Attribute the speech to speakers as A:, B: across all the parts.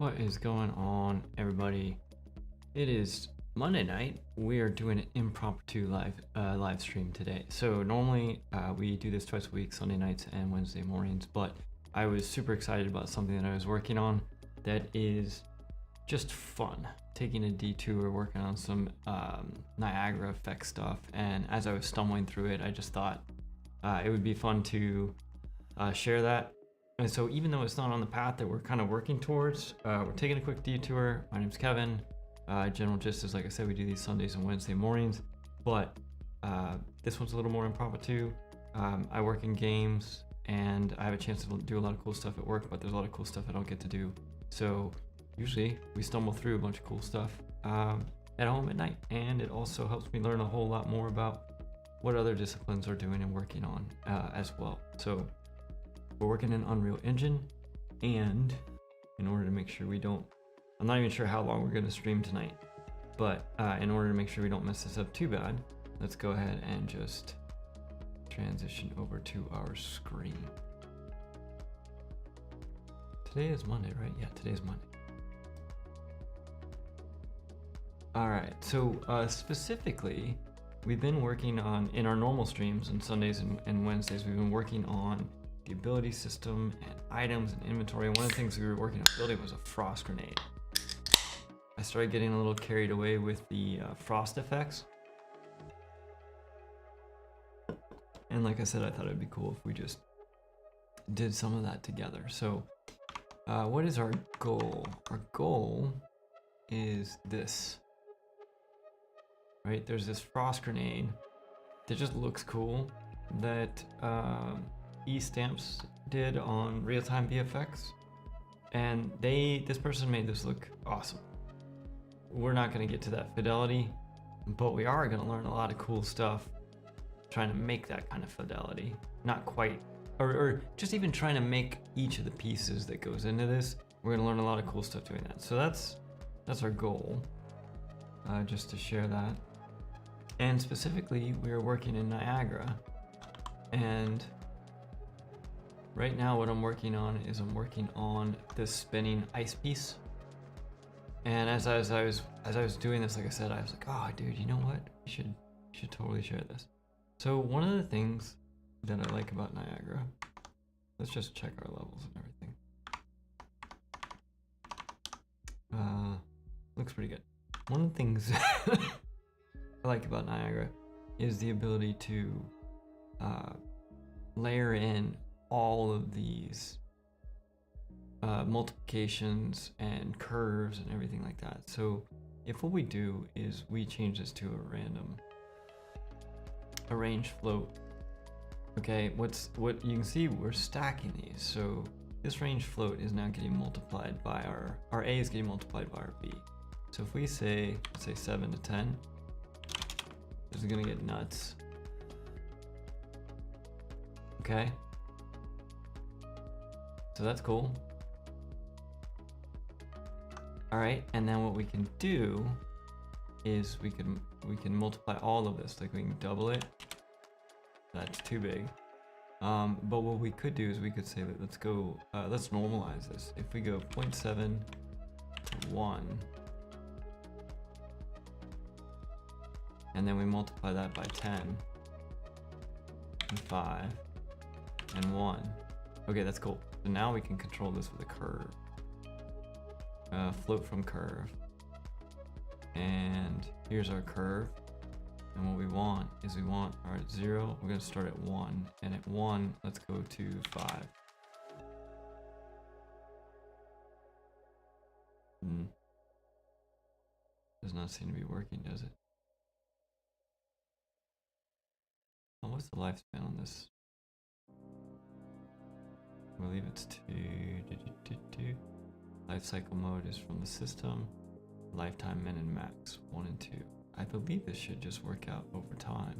A: What is going on, everybody? It is Monday night. We are doing an impromptu live stream today. So normally we do this twice a week, Sunday nights and Wednesday mornings, but I was super excited about something that I was working on that is just fun. Taking a detour, working on some Niagara effect stuff, and as I was stumbling through it, I just thought it would be fun to share that. And so even though it's not on the path that we're kind of working towards, we're taking a quick detour. My name's Kevin. General gist is, like I said, we do these Sundays and Wednesday mornings, but this one's a little more impromptu. I work in games and I have a chance to do a lot of cool stuff at work, but there's a lot of cool stuff I don't get to do. So usually we stumble through a bunch of cool stuff at home at night, and it also helps me learn a whole lot more about what other disciplines are doing and working on as well. So we're working in Unreal Engine, and in order to make sure we don't, I'm not even sure how long we're going to stream tonight, but in order to make sure we don't mess this up too bad, let's go ahead and just transition over to our screen. Today is Monday, right? Yeah, today is Monday. All right, so specifically, we've been working on, in our normal streams on Sundays and Wednesdays, we've been working on the ability system and items and inventory. And one of the things we were working on building was a frost grenade. I started getting a little carried away with the frost effects. And like I said, I thought it'd be cool if we just did some of that together. So what is our goal? Our goal is this, right? There's this frost grenade that just looks cool that E-Stamps did on real-time VFX, and this person made this look awesome. We're not going to get to that fidelity, but we are going to learn a lot of cool stuff trying to make that kind of fidelity. Not quite, or just even trying to make each of the pieces that goes into this. We're going to learn a lot of cool stuff doing that. So that's our goal, just to share that. And specifically, we are working in Niagara, and right now what I'm working on is I'm working on this spinning ice piece. And as I was doing this, like I said, I was like, oh dude, you know what? You should totally share this. So one of the things that I like about Niagara, let's just check our levels and everything. Looks pretty good. One of the things I like about Niagara is the ability to layer in all of these multiplications and curves and everything like that. So if what we do is we change this to a range float, okay, what you can see, we're stacking these. So this range float is now getting multiplied by our A is getting multiplied by our B. So if we say, let's say 7 to 10, this is gonna get nuts. Okay, so that's cool. All right, and then what we can do is we can multiply all of this. Like we can double it. That's too big. But what we could do is we could say that let's normalize this. If we go 0.7 to 1, and then we multiply that by 10 and 5 and 1. Okay, that's cool. So now we can control this with a curve. Float from curve. And here's our curve. And what we want is our 0, we're going to start at 1. And at 1, let's go to 5. Does not seem to be working, does it? Oh, what's the lifespan on this? I believe it's 2. Life cycle mode is from the system. Lifetime min and max 1 and 2. I believe this should just work out over time.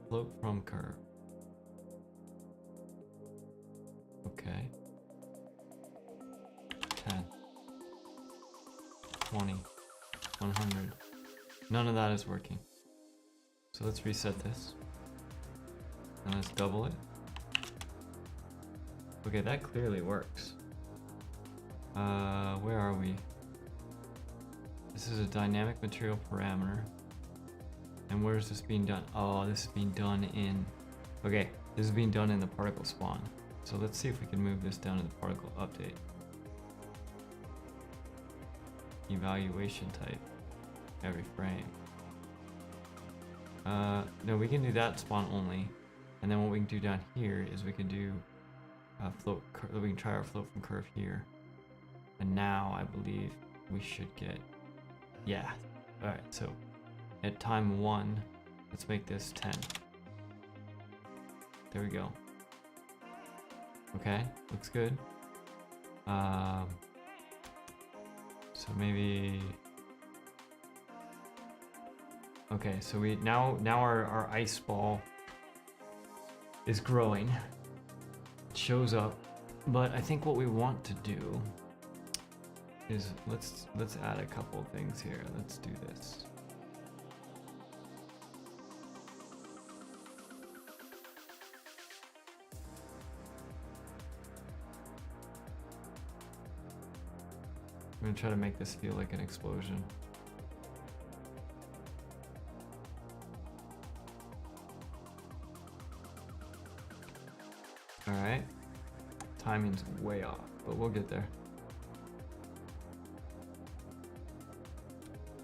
A: Float from curve. Okay. 10. 20. 100. None of that is working. So let's reset this. And let's double it. Okay, that clearly works. Where are we? This is a dynamic material parameter. And where is this being done? Oh, this is being done in... Okay, this is being done in the particle spawn. So let's see if we can move this down to the particle update. Evaluation type. Every frame. No, we can do that spawn only. And then what we can do down here is we can do float. We can try our float from curve here. And now I believe we should get... Yeah. Alright, so at time 1, let's make this 10. There we go. Okay, looks good. So maybe... Okay, so we now our ice ball is growing. It shows up, but I think what we want to do is let's add a couple of things here. Let's do this. I'm gonna try to make this feel like an explosion. Alright. Timing's way off, but we'll get there.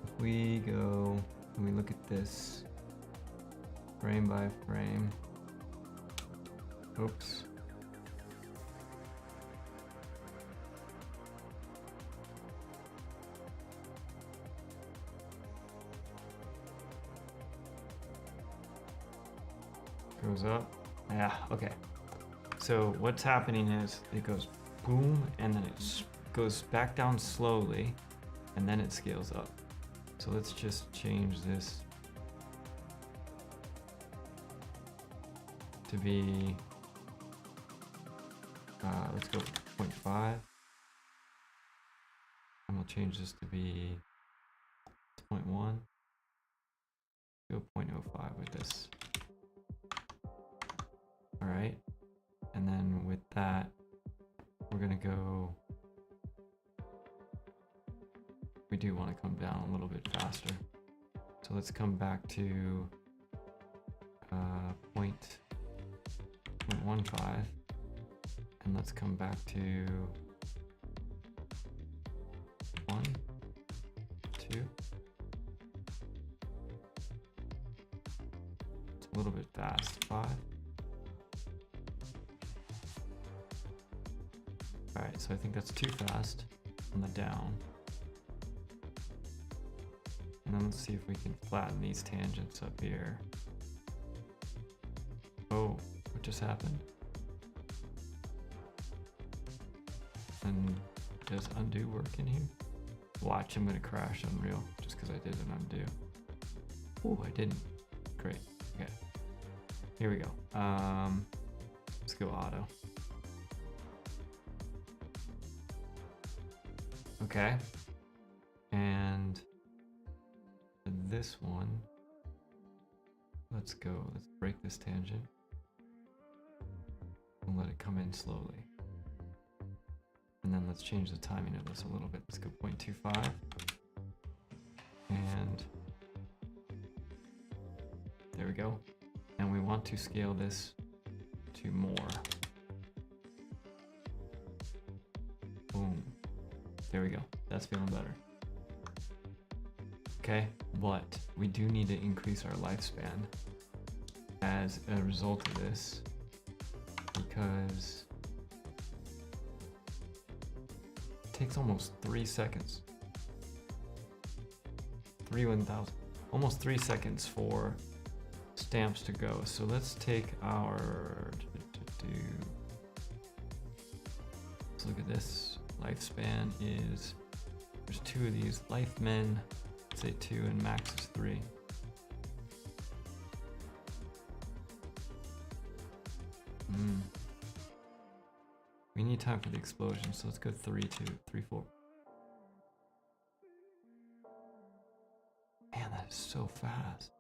A: If we go and we look at this frame by frame. Oops. Goes up. Yeah, okay. So what's happening is it goes boom and then it goes back down slowly and then it scales up. So let's just change this to be, let's go 0.5 and we'll change this to be 0.1. Go 0.05 with this. All right. And then with that, we're gonna go, we do want to come down a little bit faster. So let's come back to 0.15 and let's come back to 1, 2. It's a little bit fast, 5. Alright, so I think that's too fast on the down. And then let's see if we can flatten these tangents up here. Oh, what just happened? And does undo work in here? Watch, I'm gonna crash Unreal just because I did an undo. Oh, I didn't. Great. Okay. Here we go. Let's go auto. Okay, and for this one, let's break this tangent and let it come in slowly. And then let's change the timing of this a little bit. Let's go 0.25. And there we go. And we want to scale this to more. Boom. There we go. That's feeling better. Okay, but we do need to increase our lifespan as a result of this because it takes almost 3 seconds. 1,000. Almost 3 seconds for stamps to go. So let's take our... Let's look at this. Lifespan is, there's 2 of these. Life men, say 2 and max is 3. We need time for the explosion, so let's go 3, 2, 3, 4. Man, that is so fast.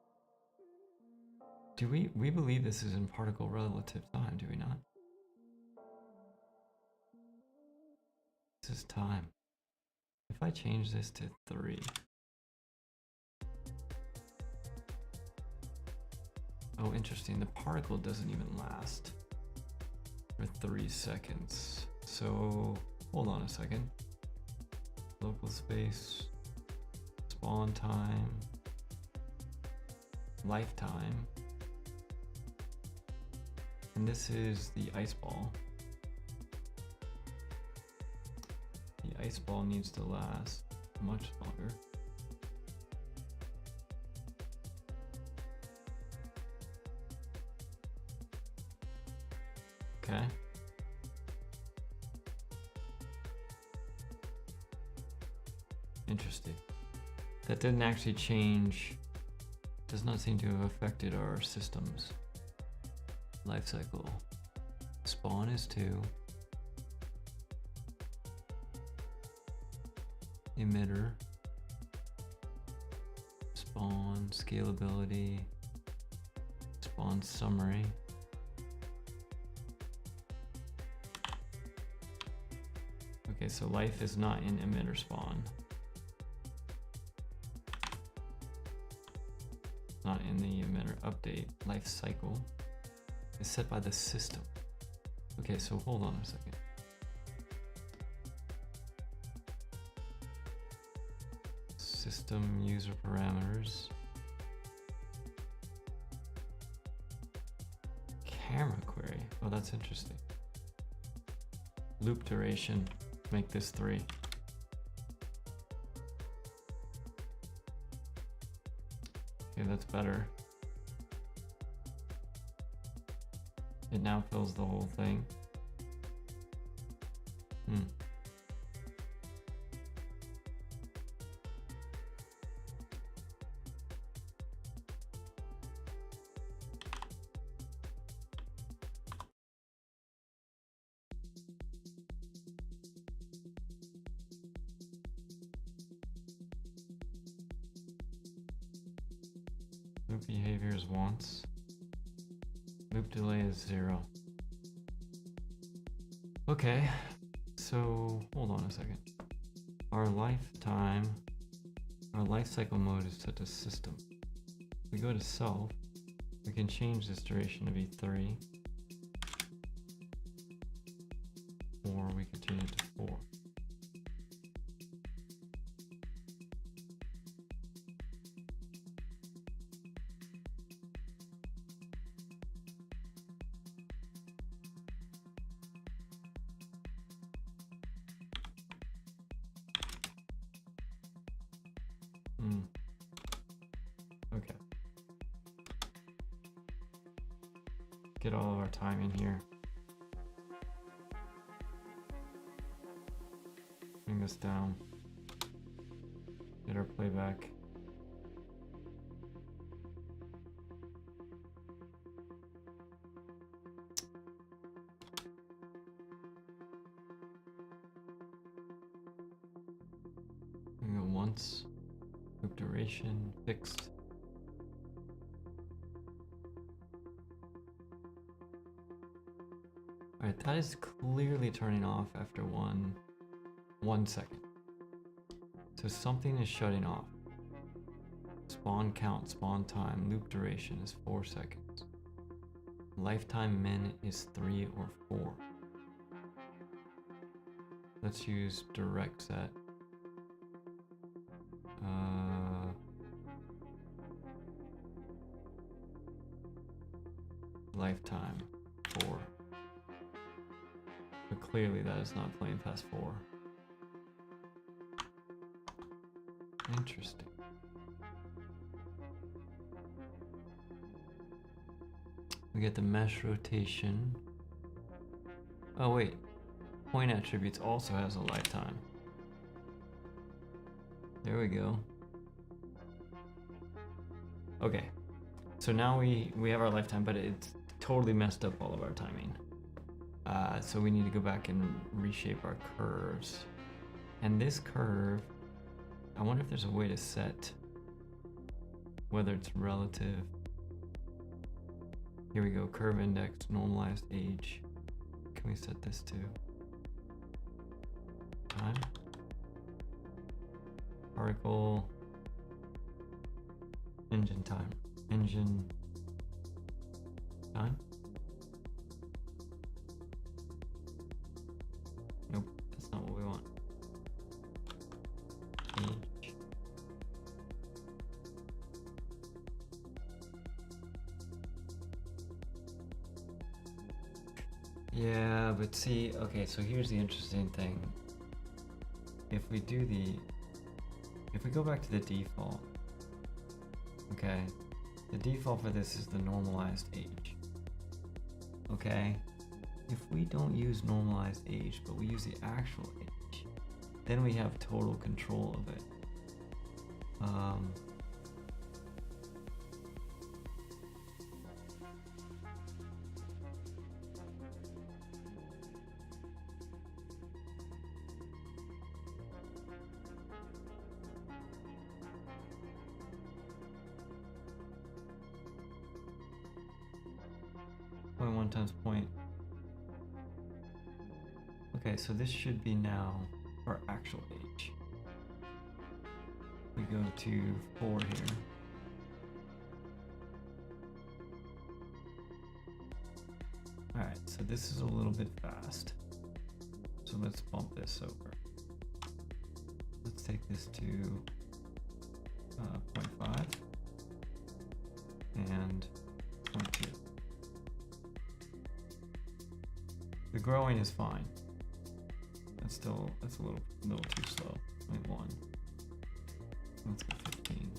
A: Do we believe this is in particle relative time, do we not? This is time. If I change this to 3. Oh, interesting. The particle doesn't even last for 3 seconds. So, hold on a second. Local space, spawn time, lifetime. And this is the ice ball. The ice ball needs to last much longer. Okay. Interesting. That didn't actually change, does not seem to have affected our systems. Life cycle. Spawn is 2. Emitter. Spawn, scalability. Spawn summary. Okay, so life is not in emitter spawn. Not in the emitter update. Life cycle is set by the system. Okay, so hold on a second. System user parameters. Camera query. Oh, that's interesting. Loop duration. Make this 3. Okay, that's better. It now fills the whole thing. Loop behavior is once. Loop delay is 0. Okay, so hold on a second. Our lifetime, our life cycle mode is set to system. If we go to self, we can change this duration to be 3. Or we can change it to 4. Okay. Get all of our time in here. Bring this down. Get our playback. We go once. Loop duration fixed. Alright, that is clearly turning off after 1 second. So something is shutting off. Spawn count, spawn time, loop duration is 4 seconds. Lifetime min is 3 or 4. Let's use direct set. Lifetime 4. But clearly that is not playing past 4. Interesting. We get the mesh rotation. Oh wait, point attributes also has a lifetime. There we go. Okay, so now we have our lifetime, but it's totally messed up all of our timing. So we need to go back and reshape our curves. And this curve, I wonder if there's a way to set whether it's relative. Here we go, curve index, normalized age. Can we set this to time? Particle, engine time, engine time? Nope, that's not what we want. Age. Yeah, but see, okay, so here's the interesting thing. If we go back to the default, okay, the default for this is the normalized age, okay? If we don't use normalized age, but we use the actual age, then we have total control of it. .1 times point. Okay, so this should be now our actual age. We go to 4 here. Alright, so this is a little bit fast. So let's bump this over. Let's take this to 0.5 and 0.2. The growing is fine. That's a little too slow. 0.1. Let's go 15.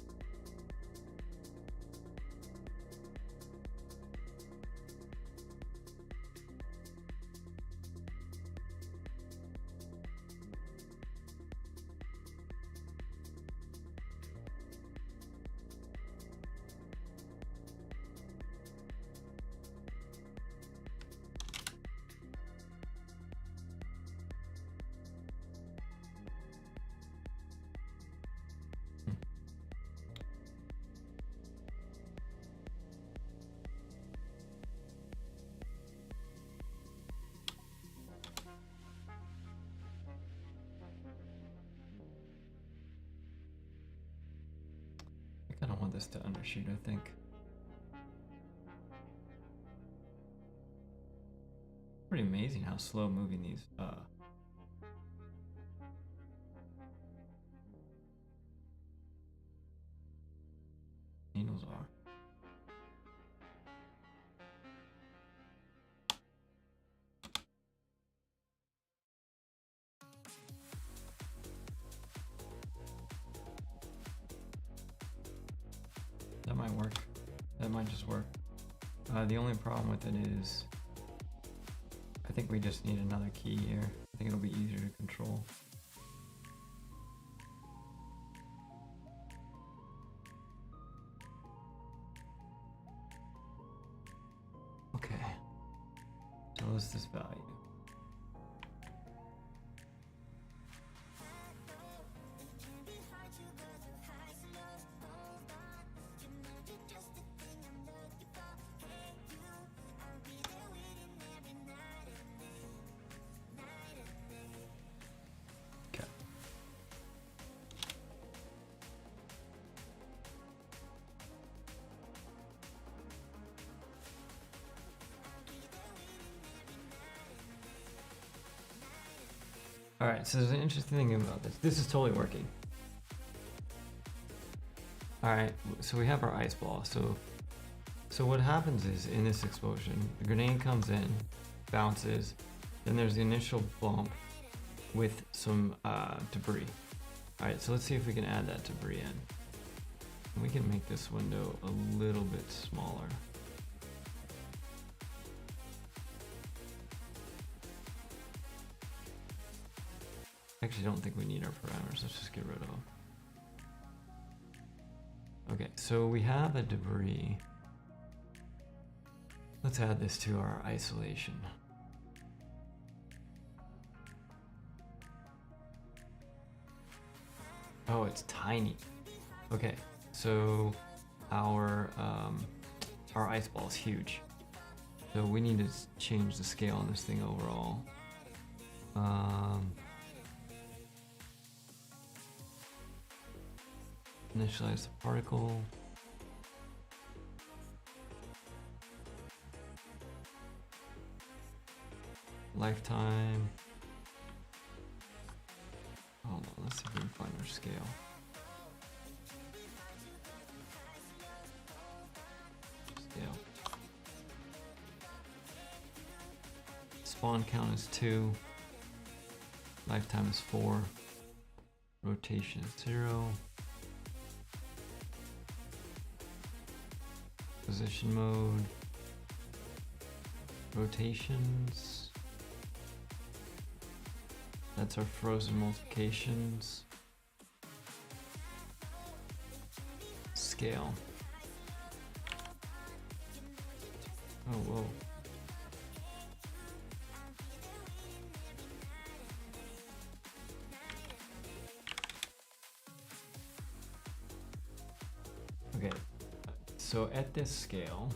A: I don't want this to undershoot, I think. Pretty amazing how slow moving these needles are. That might work. That might just work. The only problem with it is I think we just need another key here. I think it'll be easier to control. Okay. So what's this value? All right, so there's an interesting thing about this. This is totally working. All right, so we have our ice ball. So what happens is in this explosion, the grenade comes in, bounces, then there's the initial bump with some debris. All right, so let's see if we can add that debris in. And we can make this window a little bit smaller. Actually, don't think we need our parameters. Let's just get rid of them. Okay, so we have a debris. Let's add this to our isolation. Oh, it's tiny. Okay, so our ice ball is huge. So we need to change the scale on this thing overall. Initialize the particle. Lifetime. Hold on, let's see if we can find our scale. Scale. Spawn count is 2. Lifetime is 4. Rotation is 0. Position mode. Rotations. That's our frozen multiplications. Scale. Oh, whoa. Okay, so at this scale,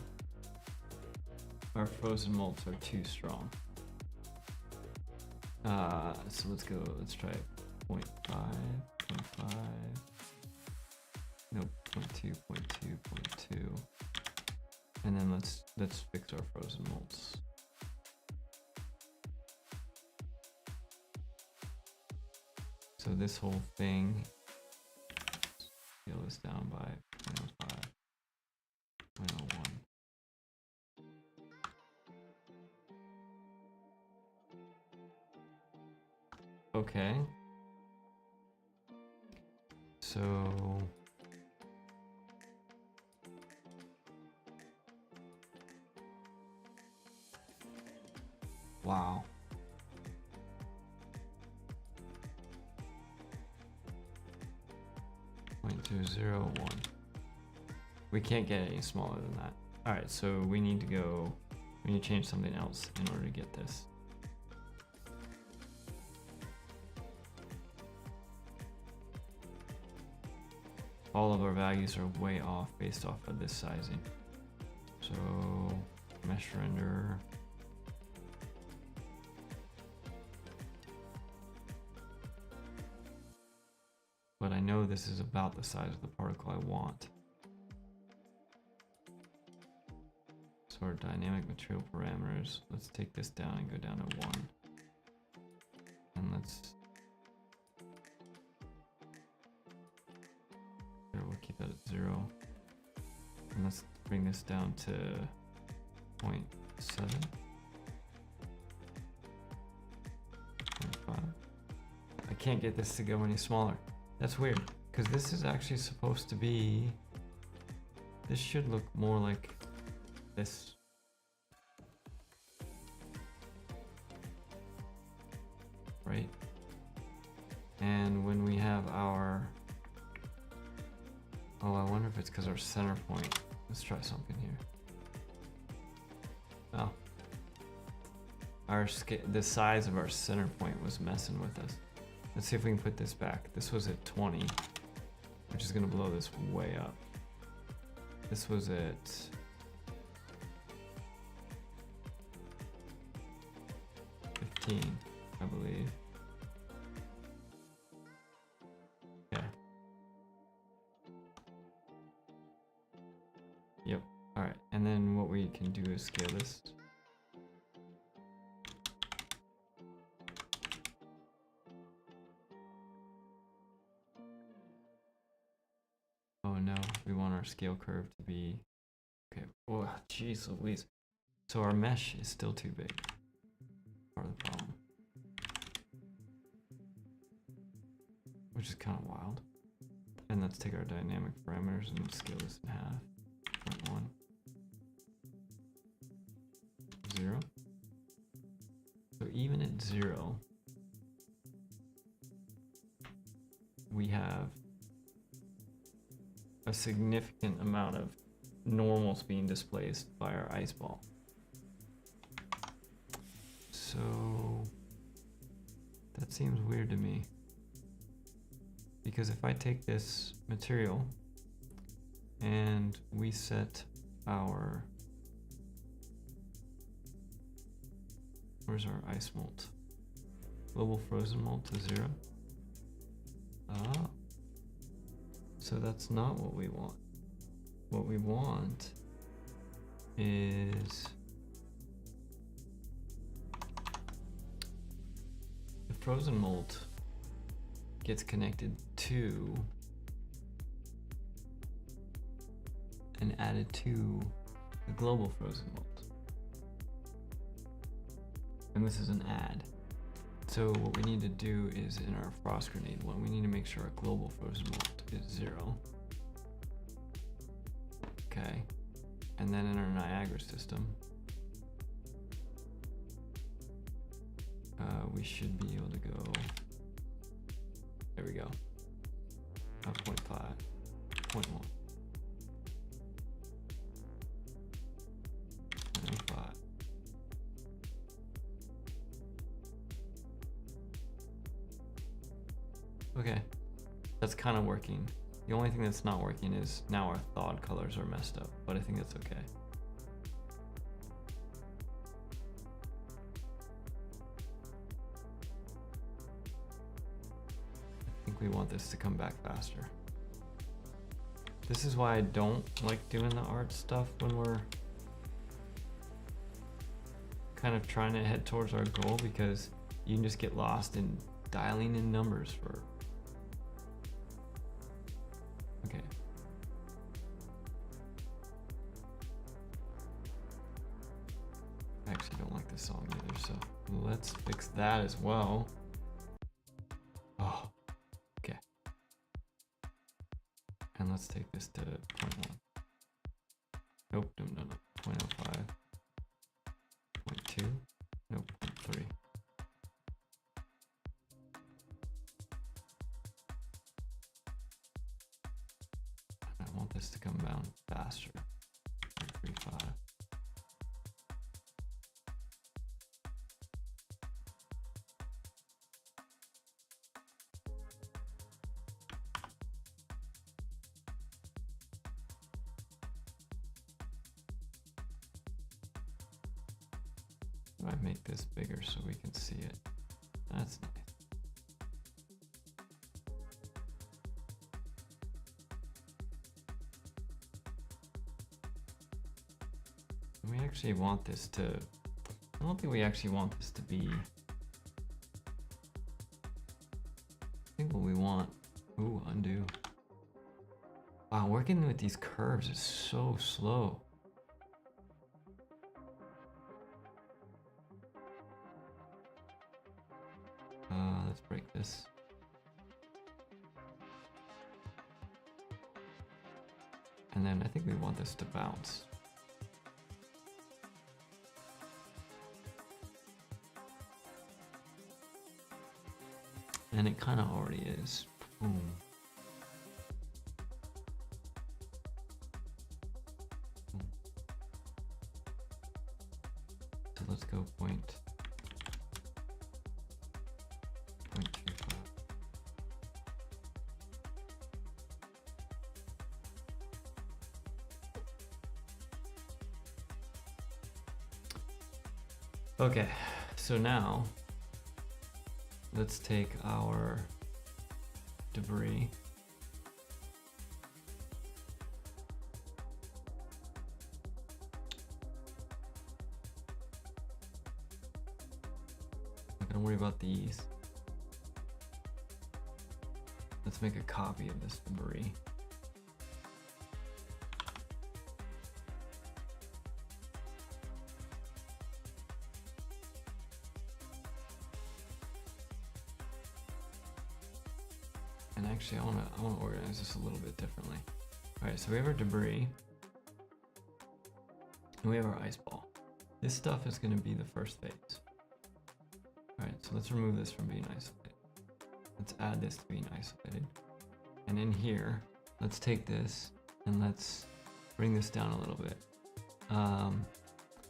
A: our frozen mults are too strong. So let's try 0.5, 0.5, nope, 0.2, 0.2, 0.2, and then let's fix our frozen mults. So this whole thing, scale this down by 0.05, 0.01. Okay. So wow. .201. We can't get any smaller than that. Alright, so we need to change something else in order to get this. All of our values are way off based off of this sizing. So mesh render. But I know this is about the size of the particle I want. So our dynamic material parameters, let's take this down and go down to 1. And we'll keep that at 0. And let's bring this down to 0.7. 0.5. I can't get this to go any smaller. That's weird, because this is actually supposed to be, this should look more like this. Right? And when we have our, oh, I wonder if it's because our center point. Let's try something here. Oh. The size of our center point was messing with us. Let's see if we can put this back. This was at 20, which is gonna blow this way up. This was at 15, I believe. Yeah. Yep. All right. And then what we can do is scale this. Oh no, we want our scale curve to be, okay, oh jeez Louise. So our mesh is still too big, part of the problem. Which is kind of wild. And let's take our dynamic parameters and scale this in half. 0.1. 0. So even at 0, we have a significant amount of normals being displaced by our ice ball. So that seems weird to me, because if I take this material and we set our Where's our ice molt? Global frozen molt to 0. Ah. So that's not what we want. What we want is the frozen molt gets connected to and added to the global frozen molt. And this is an add. So what we need to do is in our frost grenade one, we need to make sure our global frozen molt is 0. Okay. And then in our Niagara system, we should be able to go, there we go, 0.5, 0.1, 0.5. Okay, that's kind of working. The only thing that's not working is now our thawed colors are messed up, but I think that's okay. I think we want this to come back faster. This is why I don't like doing the art stuff when we're kind of trying to head towards our goal, because you can just get lost in dialing in numbers for. Okay. I actually don't like this song either, so let's fix that as well. Oh, okay. And let's take this to 0.1. Nope, no, 0.05. 0.2. Nope, 0.3. I want this to come down faster. 0.35. I make this bigger so we can see it. That's nice. We actually want this to, I don't think we actually want this to be, I think what we want, ooh, undo. Wow, working with these curves is so slow. Let's break this. And then I think we want this to bounce. And it kind of already is. Boom. So let's go point. 0.25. Okay, so now let's take our debris. Not gonna worry about these. Let's make a copy of this debris. And actually, I want to organize this a little bit differently. All right, so we have our debris, and we have our ice ball. This stuff is going to be the first phase. All right, so let's remove this from being isolated. Let's add this to being isolated. And in here, let's take this and let's bring this down a little bit.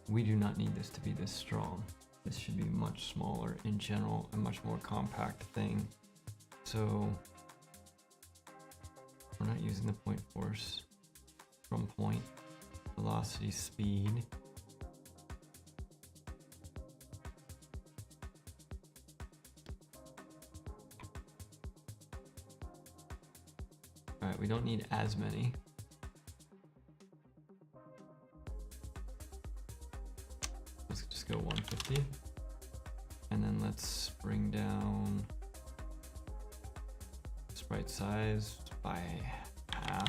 A: We do not need this to be this strong. This should be much smaller in general, a much more compact thing. So we're not using the point force from point, velocity, speed. All right, we don't need as many. Let's just go 150. And then let's bring down sprite size by half.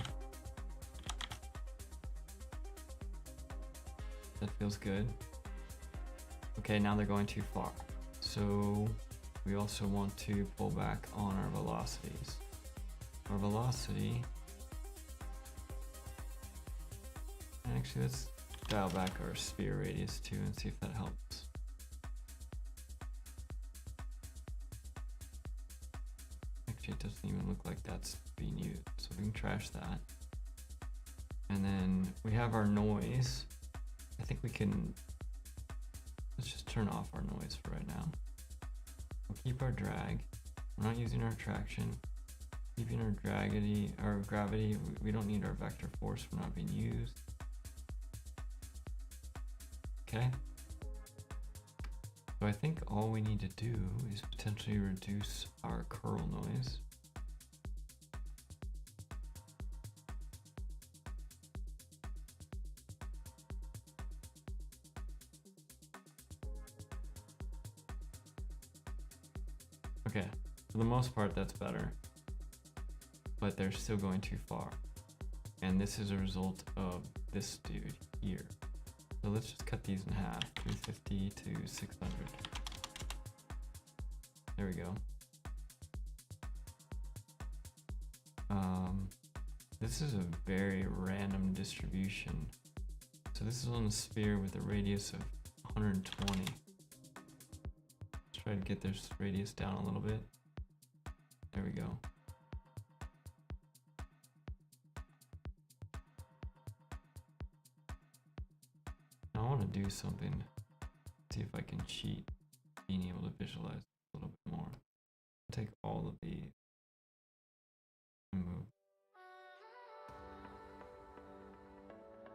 A: That feels good. Okay, now they're going too far. So we also want to pull back on our velocities. Our velocity, and actually let's dial back our sphere radius too and see if that helps. Actually, it doesn't even look like that's being used, so we can trash that. And then we have our noise. I think we can, let's just turn off our noise for right now. We'll keep our drag. We're not using our traction. Keeping our gravity, we don't need our vector force for not being used. Okay. So I think all we need to do is potentially reduce our curl noise. Okay, for the most part, that's better. But they're still going too far. And this is a result of this dude here. So let's just cut these in half, 350 to 600. There we go. This is a very random distribution. So this is on a sphere with a radius of 120. Let's try to get this radius down a little bit. There we go. I want to do something, see if I can cheat being able to visualize a little bit more. Take all of these and move.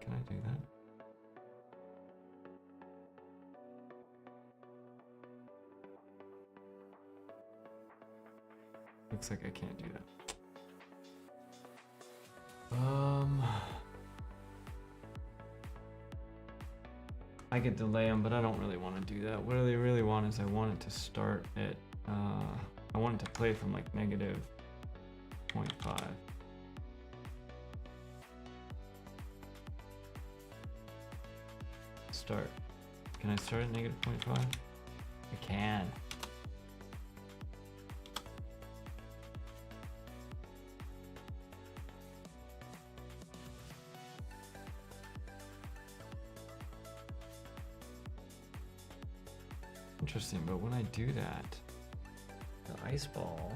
A: Can I do that? Looks like I can't do that. I could delay them, but I don't really want to do that. What I really want is I want it to start at, I want it to play from like -0.5. Start. Can I start at -0.5? I can. Interesting, but when I do that, the ice ball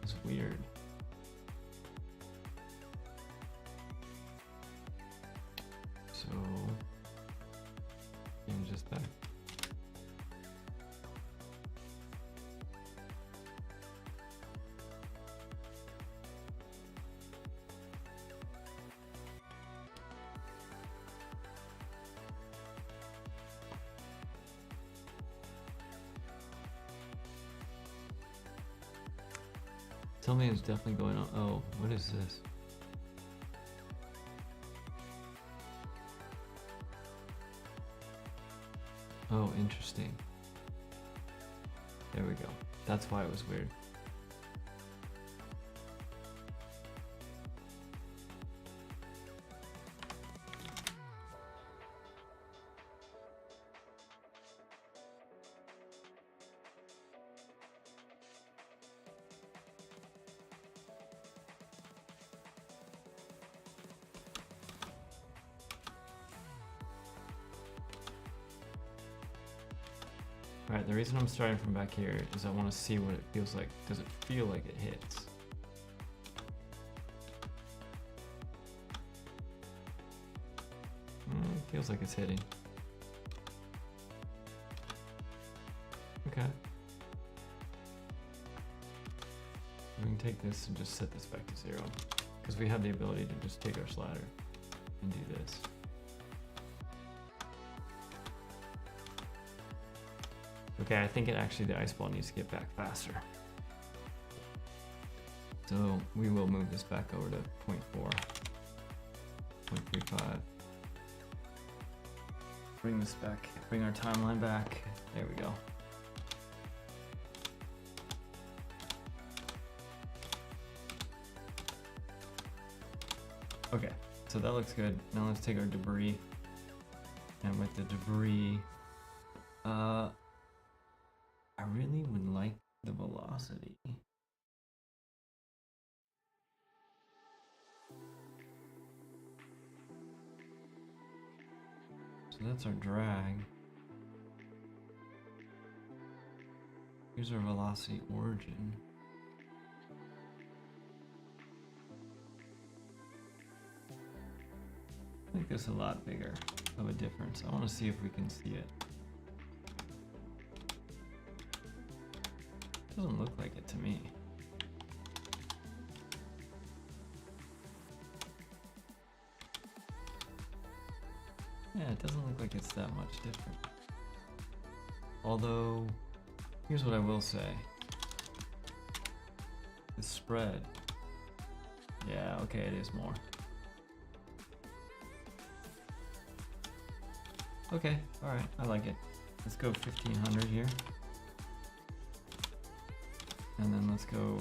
A: is weird. So, change that. Something is definitely going on. Oh, what is this? Oh, interesting. There we go. That's why it was weird. Alright, the reason I'm starting from back here is I want to see what it feels like. Does it feel like it hits? It feels like it's hitting. Okay. We can take this and just set this back to 0. Because we have the ability to just take our slider and do this. Okay, I think the ice ball needs to get back faster. So we will move this back over to 0.4, 0.35. Bring this back, bring our timeline back. There we go. Okay, so that looks good. Now let's take our debris. And with the debris, I really would like the velocity. So that's our drag. Here's our velocity origin. I think there's a lot bigger of a difference. I want to see if we can see it. Doesn't look like it to me. Yeah, it doesn't look like it's that much different. Although, here's what I will say. The spread. Yeah, okay, it is more. Okay, alright, I like it. Let's go 1500 here. And then let's go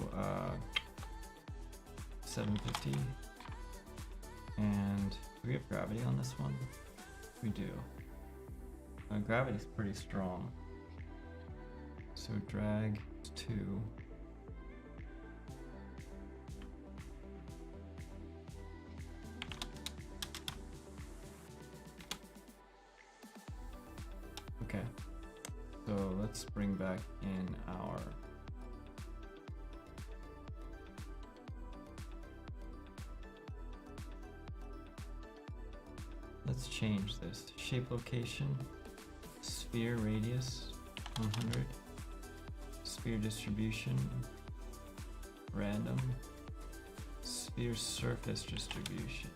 A: 750. And do we have gravity on this one? We do. Gravity's pretty strong. So drag 2. Okay, so let's bring back in our let's change this. Shape location, sphere radius, 100, sphere distribution, random, sphere surface distribution.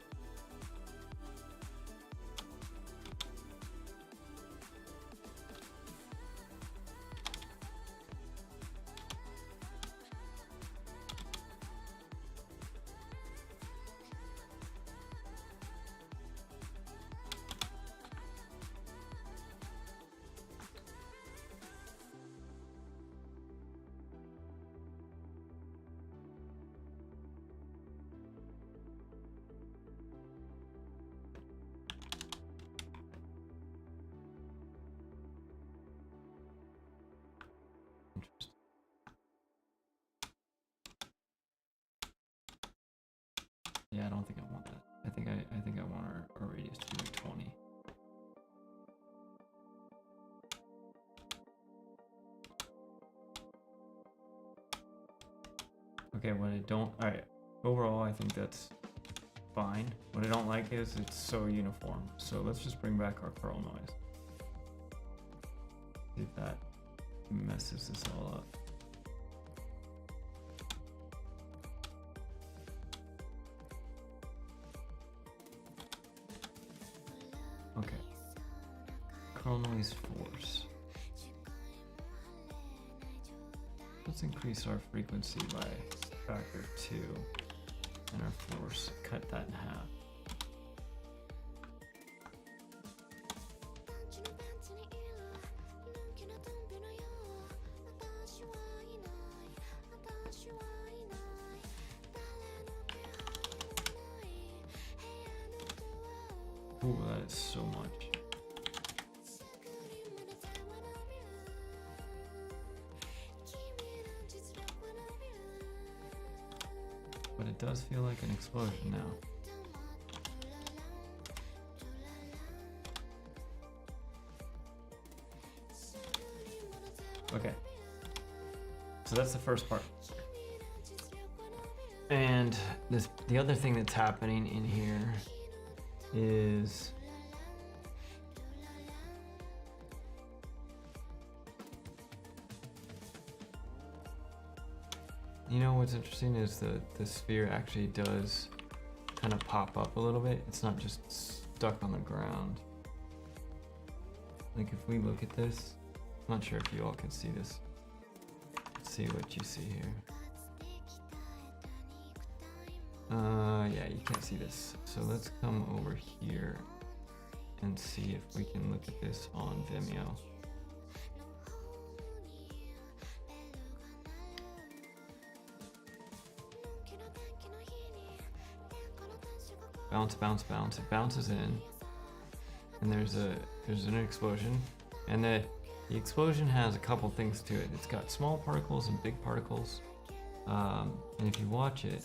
A: Yeah, I don't think I want that. I think I want our radius to be like 20. Okay, what I don't, alright, overall I think that's fine. What I don't like is it's so uniform. So let's just bring back our curl noise. See if that messes this all up. Okay. Curl noise force. Let's increase our frequency by factor 2 and our force, cut that in half. Ooh, that is so much. But it does feel like an explosion now. Okay. So that's the first part. And the other thing that's happening in here is you know what's interesting is the sphere actually does kind of pop up a little bit. It's not just stuck on the ground. Like if we look at this, I'm not sure if you all can see this. Let's see what you see here. Yeah, you can't see this. So let's come over here and see if we can look at this on Vimeo. Bounce, bounce, bounce. It bounces in, and there's an explosion, and the explosion has a couple things to it. It's got small particles and big particles, and if you watch it,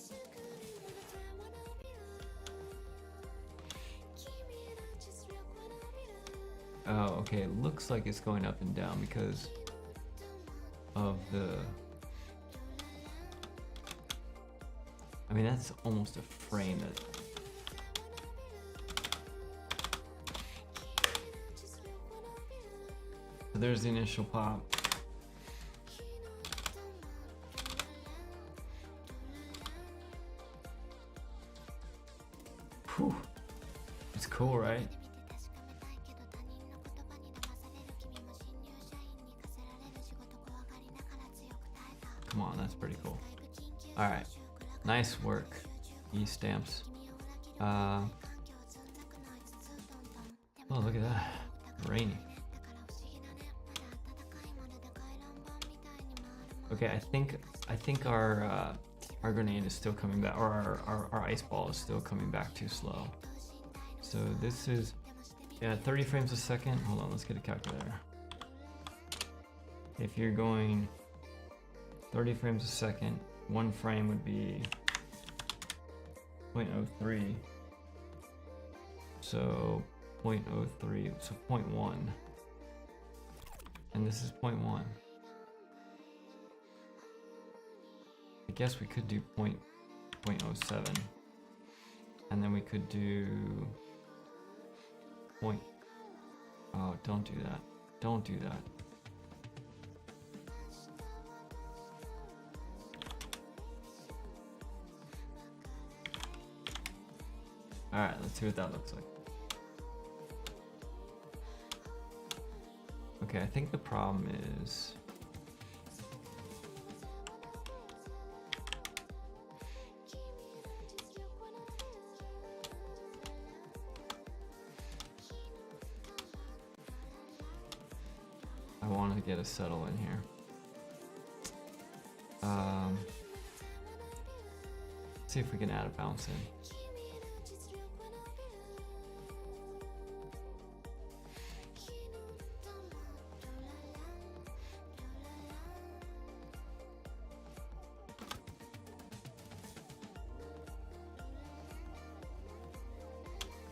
A: oh, okay, it looks like it's going up and down because of the. I mean, that's almost a frame that. So there's the initial pop. Whew. It's cool, right? Come on, that's pretty cool. All right, nice work, E-stamps. Oh, look at that, raining. Okay, I think our grenade is still coming back, or our ice ball is still coming back too slow. So this is, yeah, 30 frames a second. Hold on, let's get a calculator. If you're going 30 frames a second, one frame would be 0.03. So 0.03, so 0.1. And this is 0.1. I guess we could do 0.07. And then we could do point. Oh, don't do that. Don't do that. All right, let's see what that looks like. Okay, I think the problem is I want to get a settle in here. See if we can add a bounce in.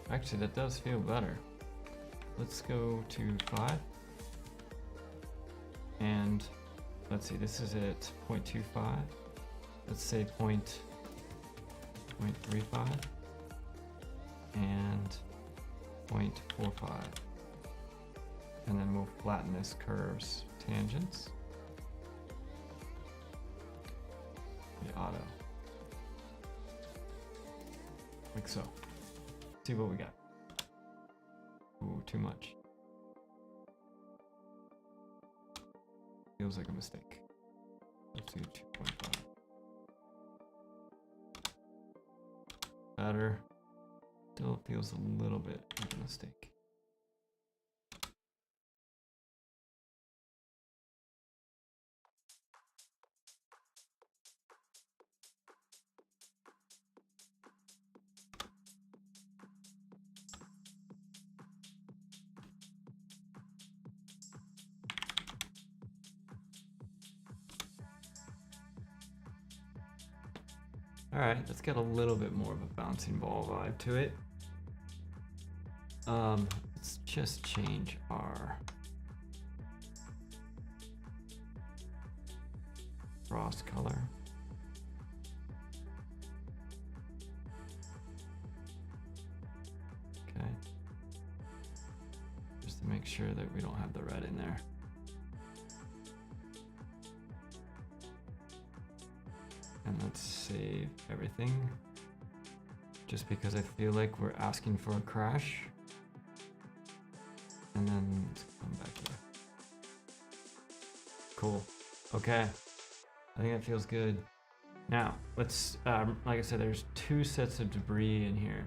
A: Actually, that does feel better. Let's go to 5. And let's see, this is at 0.25. Let's say 0.35 and 0.45. And then we'll flatten this curve's tangents. The auto. Like so. See what we got. Ooh, too much. Feels like a mistake. Let's do 2.5. Better. Still feels a little bit like a mistake. All right, let's get a little bit more of a bouncing ball vibe to it. Let's just change our frost color. Okay. Just to make sure that we don't have the red in there. And let's save everything, just because I feel like we're asking for a crash. And then let's come back here. Cool. Okay. I think that feels good. Now, let's, like I said, there's 2 sets of debris in here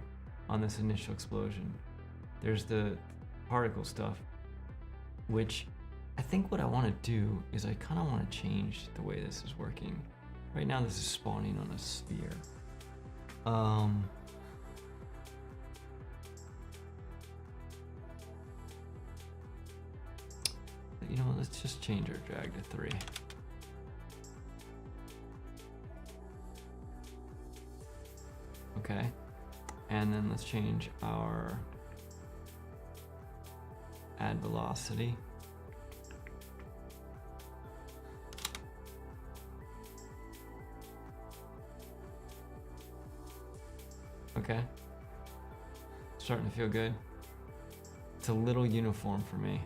A: on this initial explosion. There's the particle stuff, which I think what I want to do is I kind of want to change the way this is working. Right now this is spawning on a sphere. You know what, let's just change our drag to 3. Okay, and then let's change our add velocity. Okay, starting to feel good. It's a little uniform for me.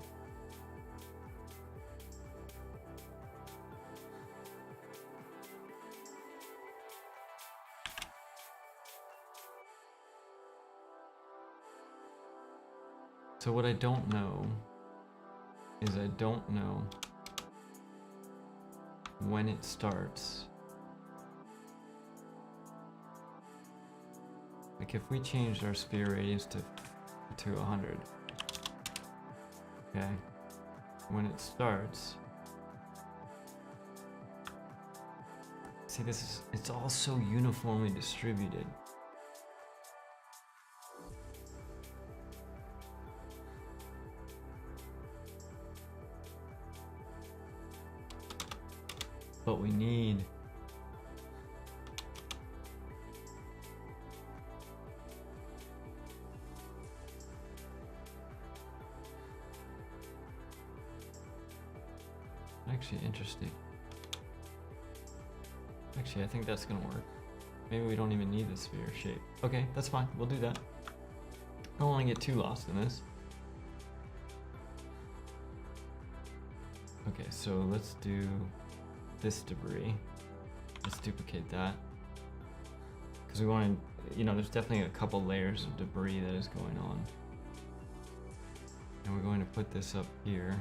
A: So what I don't know is I don't know when it starts. Like if we changed our sphere radius to 100, okay, when it starts, see this is, it's all so uniformly distributed. But we need actually interesting. Actually, I think that's gonna work. Maybe we don't even need the sphere shape. Okay, that's fine. We'll do that. I don't want to get too lost in this. Okay, so let's do this debris. Let's duplicate that. Because we want to, you know, there's definitely a couple layers of debris that is going on. And we're going to put this up here.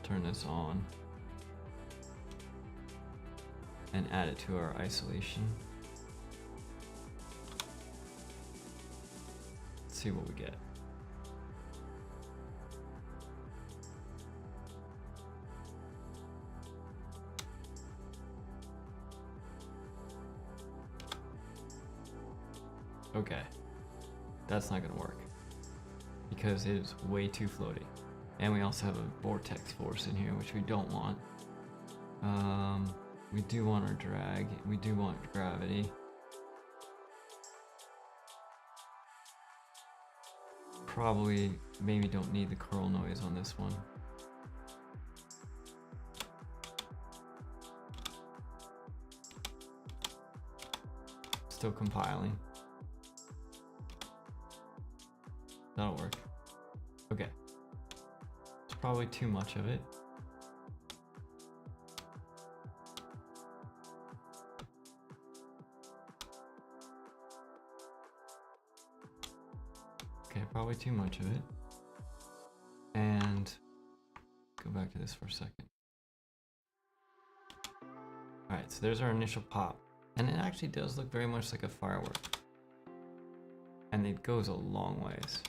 A: Turn this on. And add it to our isolation. Let's see what we get. Okay, that's not gonna work because it is way too floaty. And we also have a vortex force in here, which we don't want. We do want our drag, we do want gravity. Probably, maybe don't need the curl noise on this one. Still compiling. That'll work. Okay. It's probably too much of it. Okay, probably too much of it. And go back to this for a second. Alright, so there's our initial pop. And it actually does look very much like a firework. And it goes a long ways.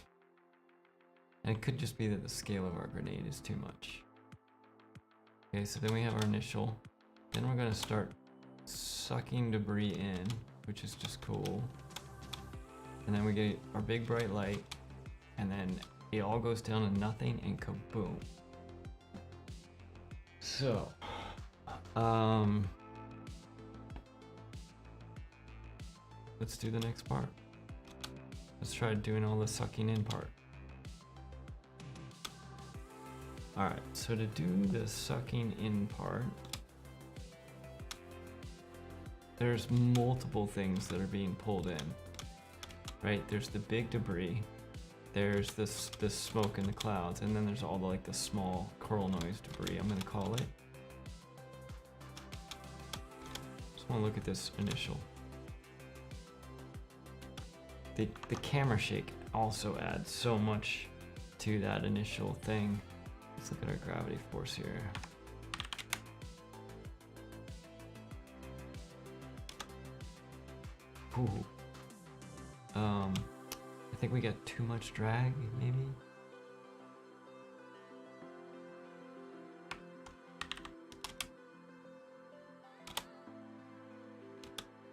A: And it could just be that the scale of our grenade is too much. Okay, so then we have our initial. Then we're gonna start sucking debris in, which is just cool. And then we get our big bright light, and then it all goes down to nothing and kaboom. So, let's do the next part. Let's try doing all the sucking in part. Alright, so to do the sucking in part, there's multiple things that are being pulled in. Right, there's the big debris, there's this smoke in the clouds, and then there's all the like the small curl noise debris, I'm gonna call it. Just wanna look at this initial. The camera shake also adds so much to that initial thing. Let's look at our gravity force here. Ooh. I think we get too much drag, maybe?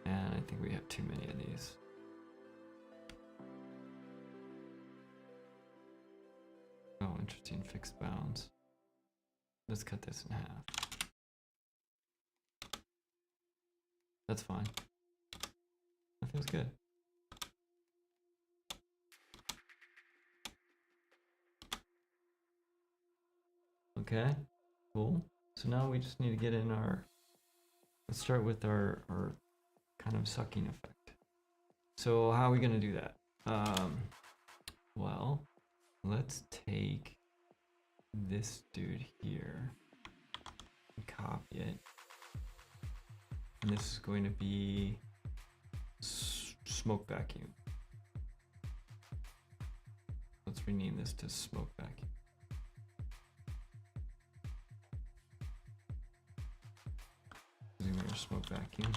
A: And I think we have too many of these. Oh, interesting, fixed bounds. Let's cut this in half. That's fine. That feels good. Okay, cool. So now we just need to get in our, let's start with our kind of sucking effect. So how are we gonna do that? Well, let's take this dude here and copy it. And this is going to be smoke vacuum. Let's rename this to smoke vacuum. Smoke vacuum.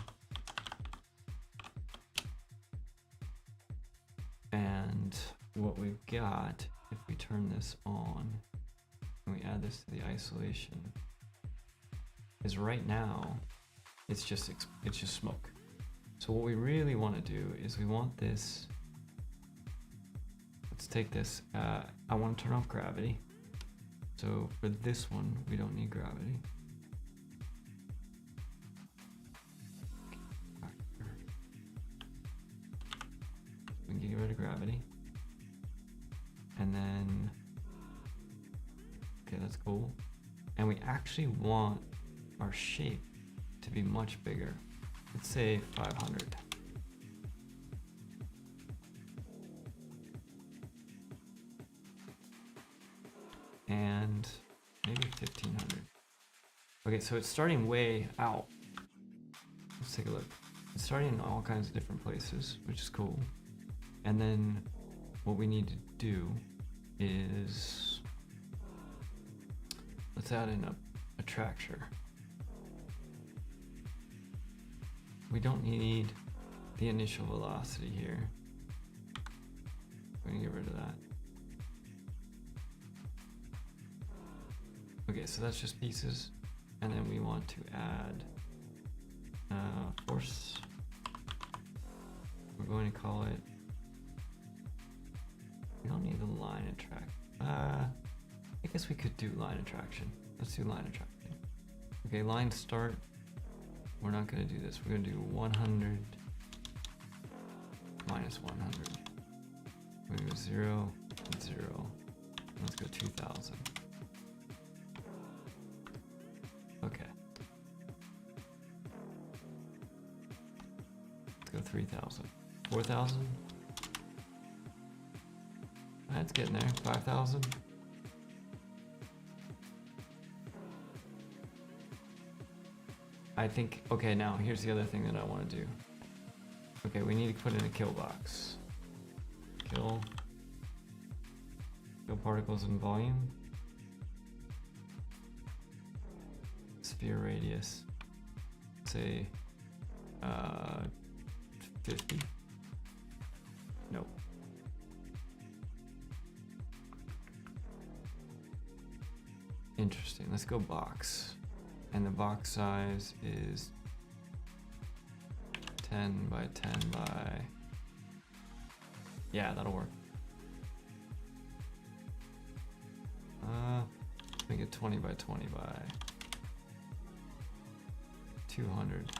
A: And what we've got, if we turn this on and we add this to the isolation, is right now it's just smoke. So what we really want to do is we want this. Let's take this. I want to turn off gravity. So for this one, we don't need gravity. We can get rid of gravity. And then, okay, that's cool. And we actually want our shape to be much bigger. Let's say 500. And maybe 1500. Okay, so it's starting way out. Let's take a look. It's starting in all kinds of different places, which is cool. And then what we need to do is, let's add in a tractor. We don't need the initial velocity here. We're gonna get rid of that. Okay, so that's just pieces. And then we want to add force. We're going to call it, we don't need the line attract. I guess we could do line attraction. Let's do line attraction. Okay, line start. We're not going to do this. We're going to do 100 minus 100. We're going to go 0 and 0. Let's go 2000. Okay. Let's go 3000. 4000. That's getting there. 5,000. I think, okay, now here's the other thing that I want to do. Okay, we need to put in a kill box. Kill particles in volume. Sphere radius. Say 50. Nope. Interesting. Let's go box. And the box size is 10 by 10 by, yeah, that'll work. Make it 20 by 20 by 200.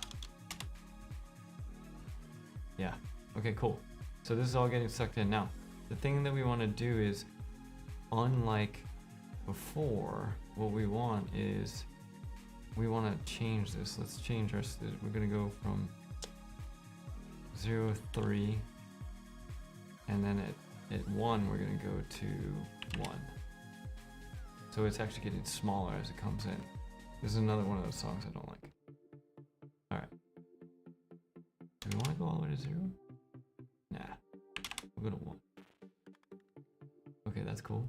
A: Yeah, okay, cool. So this is all getting sucked in. Now, the thing that we want to do is, unlike before, what we want is, we want to change this. Let's change our, we're going to go from 0, 3, and then at 1, we're going to go to 1. So it's actually getting smaller as it comes in. This is another one of those songs I don't like. All right. Do we want to go all the way to 0? Nah. We'll go to 1. Okay, that's cool.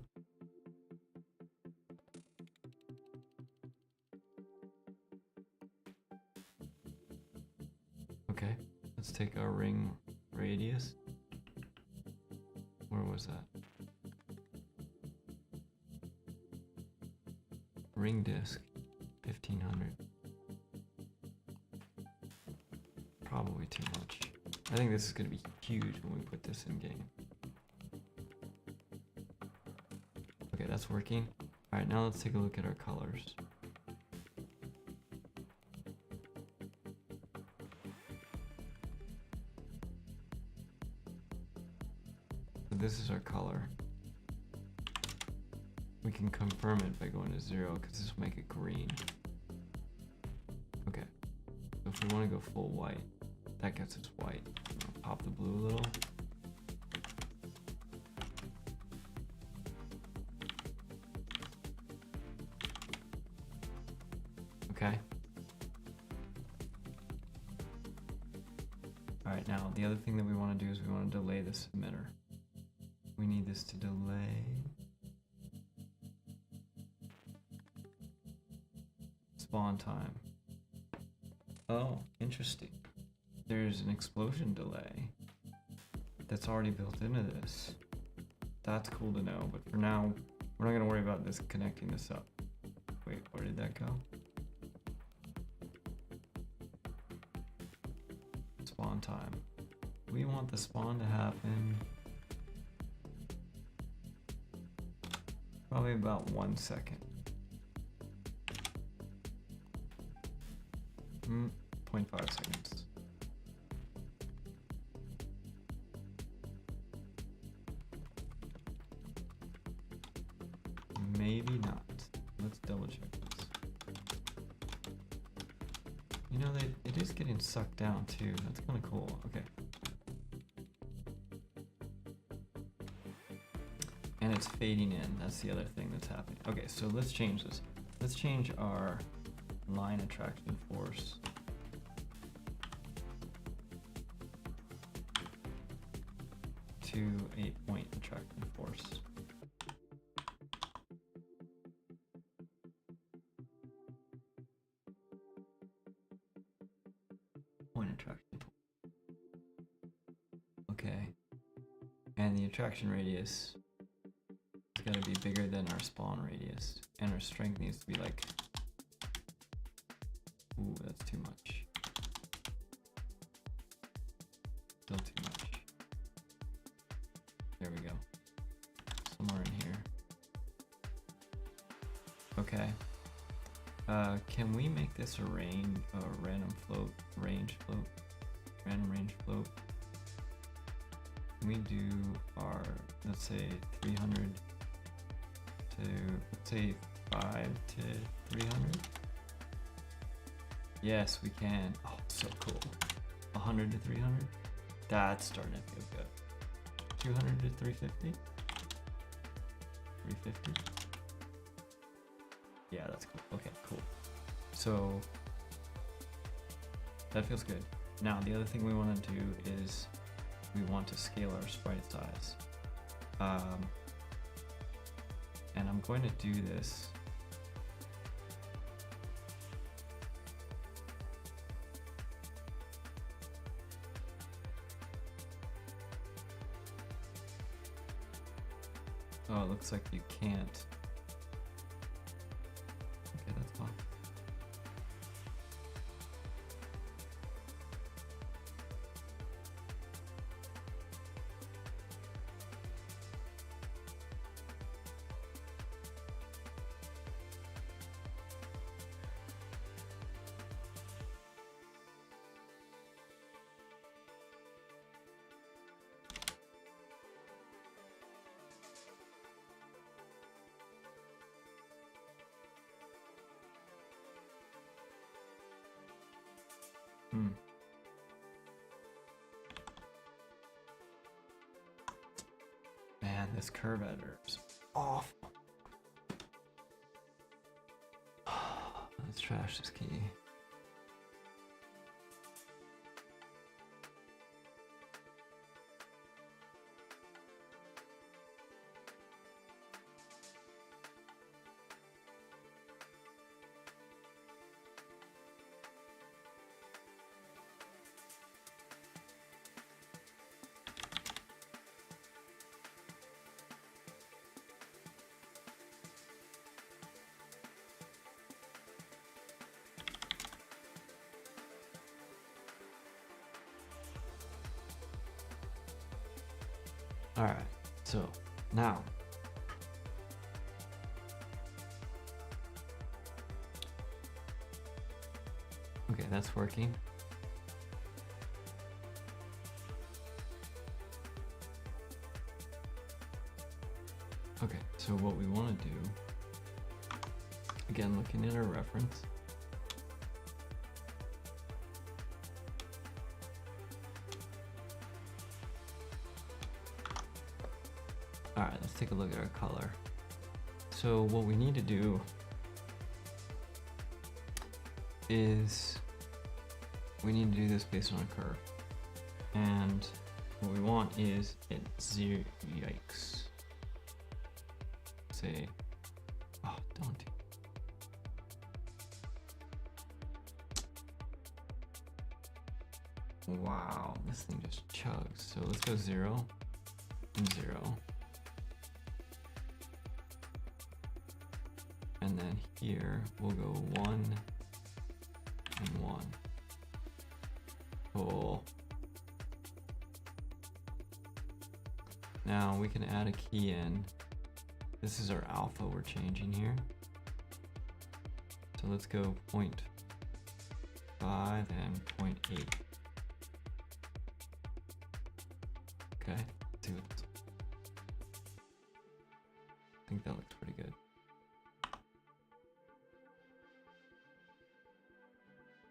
A: Okay, let's take our ring radius. Where was that? Ring disc, 1500. Probably too much. I think this is going to be huge when we put this in game. Okay, that's working. Alright, now let's take a look at our colors. So this is our color. We can confirm it by going to 0 because this will make it green. Okay, so if we want to go full white, that gets us white. Pop the blue a little. Okay. Alright, now the other thing that we want to do is we want to delay this emitter. We need this to delay. Spawn time. Oh, interesting. There's an explosion delay that's already built into this. That's cool to know, but for now, we're not going to worry about this connecting this up. Wait, where did that go? Spawn time. We want the spawn to happen probably about 1 second. 0.5 seconds. Maybe not. Let's double check this. You know, it is getting sucked down too. That's kind of cool. Okay. And it's fading in. That's the other thing that's happening. Okay, so let's change this. Let's change our line attraction force to a point attraction force. Point attraction force. Okay. And the attraction radius is going to be bigger than our spawn radius. And our strength needs to be like... Ooh, that's too much. Still too much. There we go. Somewhere in here. Okay. Can we make this a random float, range float, random range float? Can we do our, let's say 300 to, let's say 5 to 300? Yes, we can. Oh, so cool. 100 to 300? That's starting to feel good. 200 to 350? 350? Yeah, that's cool. Okay, cool. So, that feels good. Now, the other thing we want to do is we want to scale our sprite size. And I'm going to do this. Oh, it looks like you can't. Okay, that's fine. Man, this curve editor is awful. Let's trash this key. All right, so now okay, that's working. Okay, so what we want to do, again, looking at our reference, all right, let's take a look at our color. So what we need to do is we need to do this based on a curve, and what we want is at zero. Yikes. Say, oh, don't do. Wow, this thing just chugs. So let's go 0 and 0. And then here we'll go 1 and 1. Cool. Now we can add a key in. This is our alpha we're changing here. So let's go 0.5 and 0.8. Okay, let's see what. I think that looks pretty good.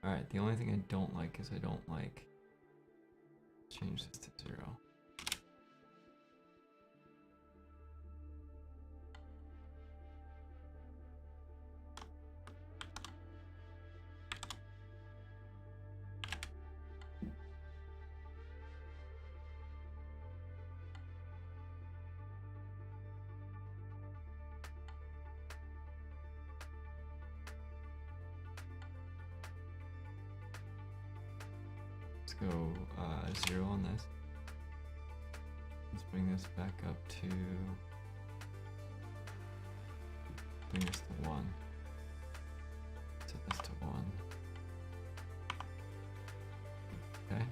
A: Alright, the only thing I don't like is I don't like. Change this to 0. Let's go 0 on this. Let's bring this back up to, bring this to 1. Set this to 1. Okay.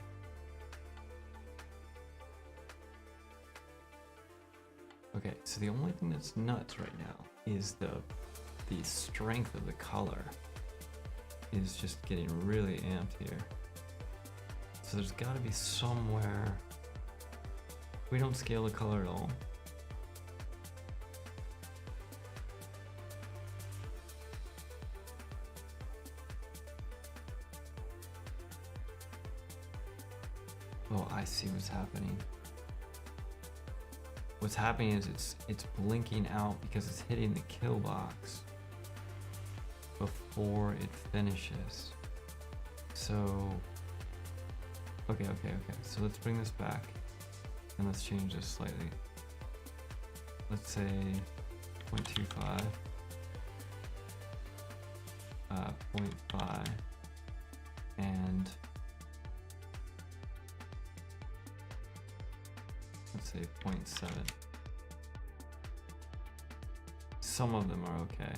A: Okay, so the only thing that's nuts right now is the strength of the color is just getting really amped here. So there's got to be somewhere. We don't scale the color at all. Oh, I see what's happening. What's happening is it's blinking out because it's hitting the kill box before it finishes. So okay. So let's bring this back and let's change this slightly. Let's say 0.25, 0.5, and let's say 0.7. Some of them are okay.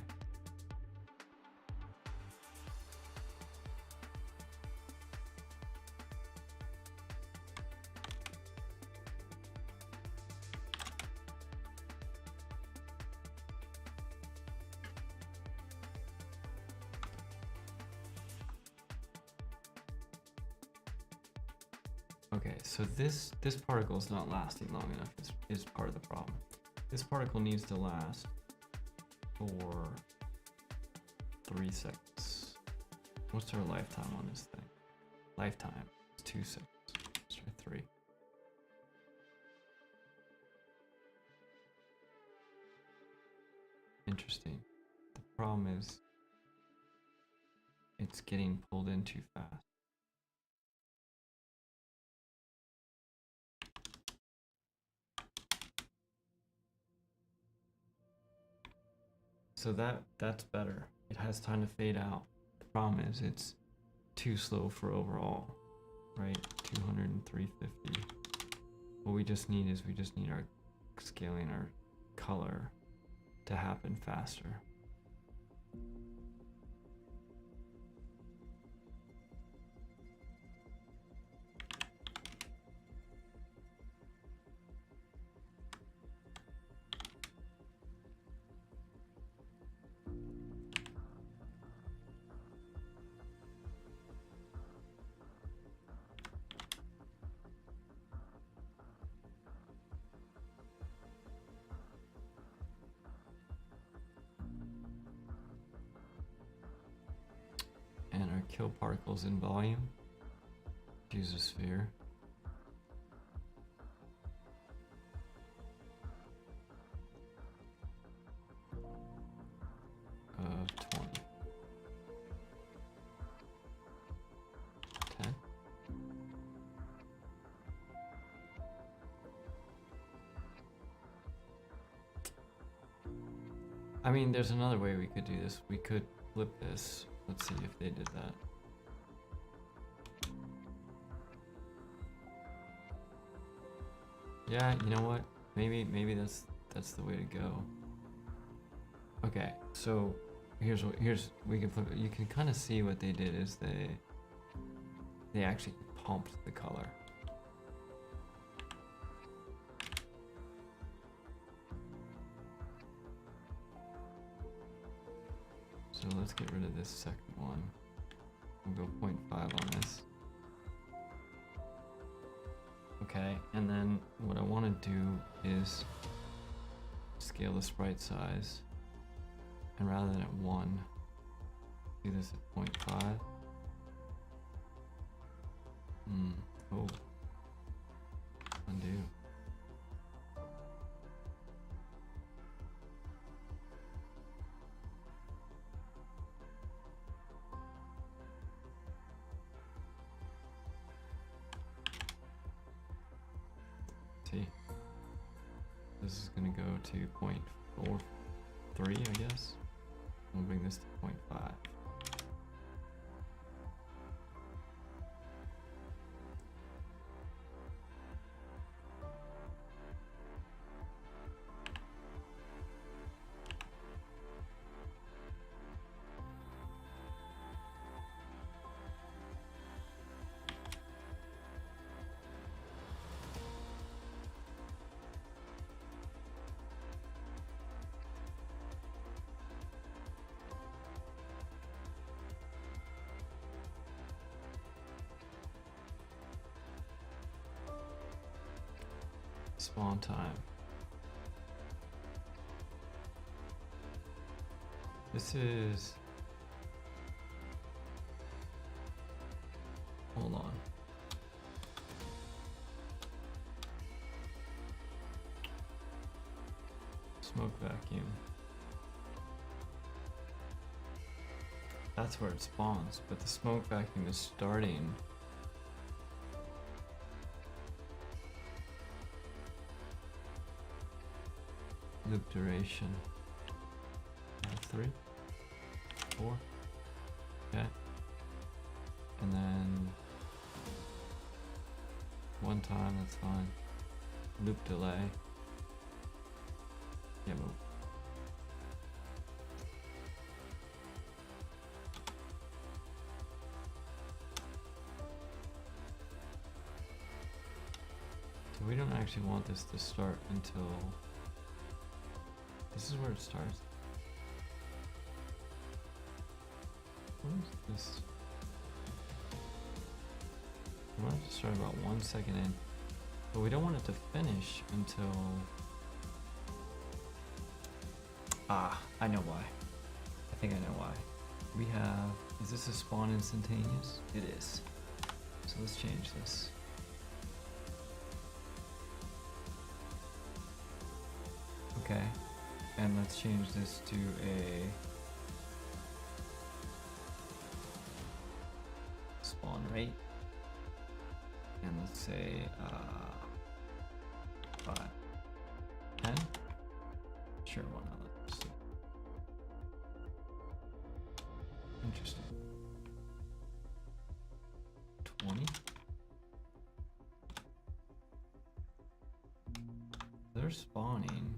A: Okay, so this particle is not lasting long enough is part of the problem. This particle needs to last for 3 seconds. What's our lifetime on this thing? Lifetime is 2 seconds. Let's try 3. Interesting. The problem is it's getting pulled in too fast. So that's better. It has time to fade out. The problem is it's too slow for overall, right? 200 and 350. What we just need is our scaling our color to happen faster. kill particles in volume. Use a sphere. Of 20. 10. I mean, there's another way we could do this. We could flip this. Let's see if they did that. Yeah, you know what? Maybe that's the way to go. Okay, so here's we can flip it. You can kind of see what they did is they actually pumped the color. So let's get rid of this second one. We'll go 0.5 on this. Okay, and then what I want to do is scale the sprite size, and rather than at 1, do this at 0.5. Oh, undo. See, this is going to go to 0.43, I guess. We'll bring this to 0.5. Spawn time. This is... Hold on. Smoke vacuum. That's where it spawns, but the smoke vacuum is starting. Loop duration. 3, 4. Okay. And then 1 time, that's fine. Loop delay. Yeah, but so we don't actually want this to start until this is where it starts. What is this? We want it to start about 1 second in, but we don't want it to finish until... Ah, I know why. I think I know why. We have... Is this a spawn instantaneous? It is. So let's change this. Okay. And let's change this to a spawn rate. And let's say 5, 10. Sure, why not? Let's see. Interesting. 20. They're spawning.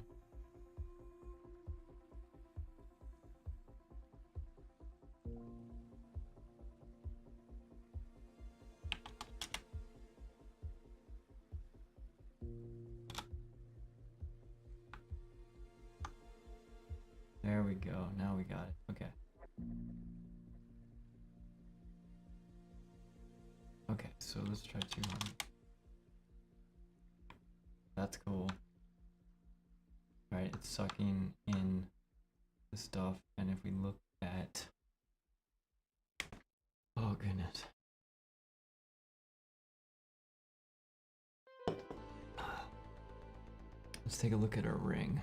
A: There we go. Now we got it. Okay. Okay, so let's try 200. That's cool. Alright, it's sucking in the stuff, and if we look at... Oh, Let's take a look at our ring.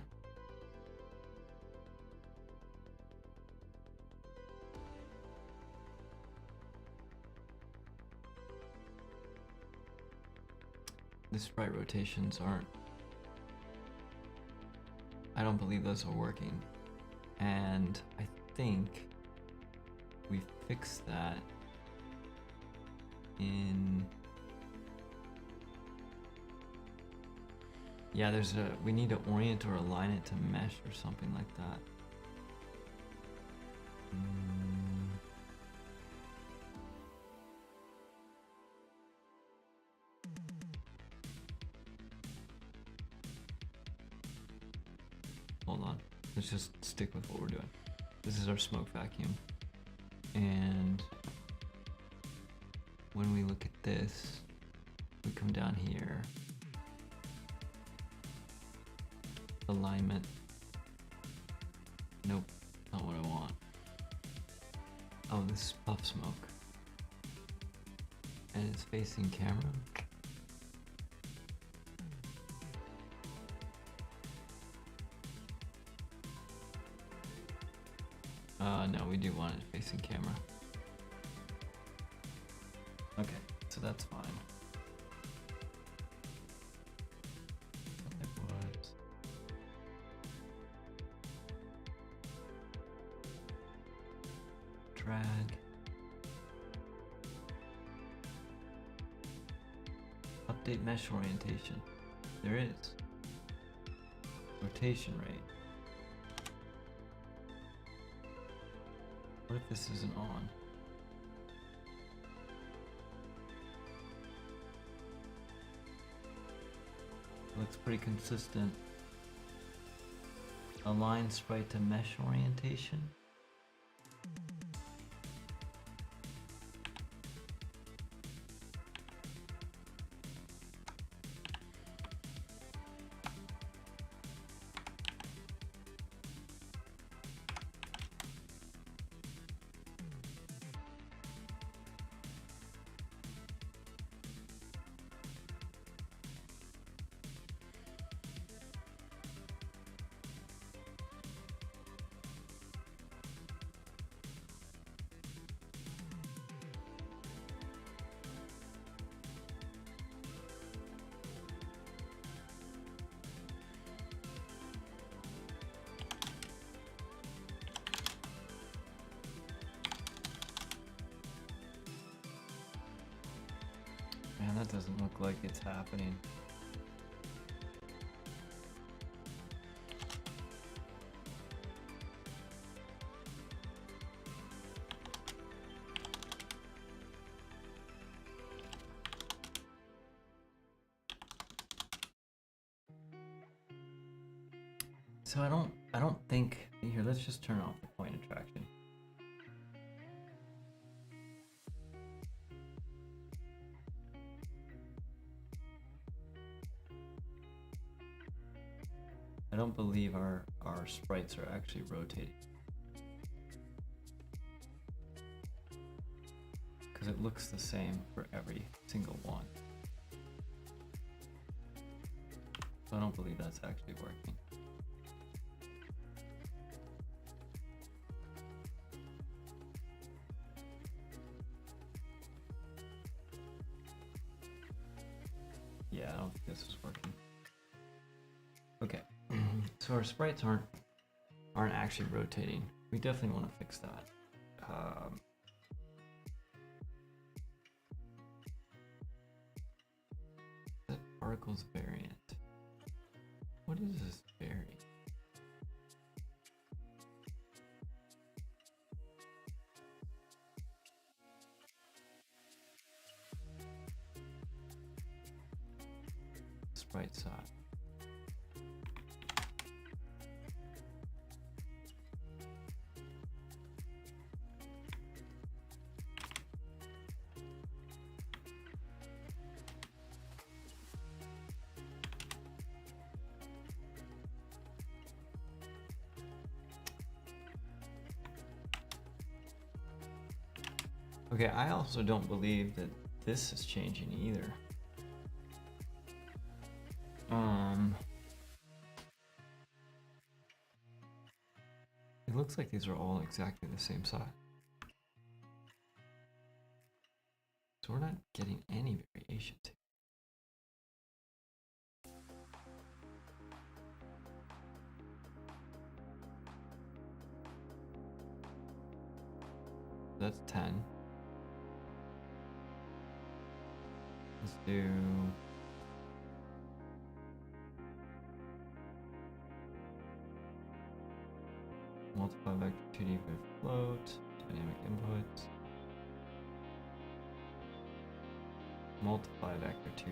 A: The sprite rotations aren't. I don't believe those are working. And I think we fixed that in. Yeah, we need to orient or align it to mesh or something like that. Hold on, let's just stick with what we're doing. This is our smoke vacuum. And when we look at this, we come down here. Alignment. Nope, not what I want. Oh, this is puff smoke. And it's facing camera. No, we do want it facing camera. Okay, so that's fine. Drag. Update mesh orientation. There is. Rotation rate. What if this isn't on? Looks pretty consistent. Align sprite to mesh orientation. Man, that doesn't look like it's happening. So I don't think, here, let's just turn off the point attraction. I don't believe our sprites are actually rotating. Because it looks the same for every single one. So I don't believe that's actually working. Yeah, I don't think this is working. Okay, so our sprites aren't actually rotating. We definitely want to fix that. The particles variant. What is this variant? Sprite side. Okay, I also don't believe that this is changing either. It looks like these are all exactly the same size. So we're not getting any variations here. That's 10. Let's do multiply vector 2D by float, dynamic inputs, multiply vector 2D.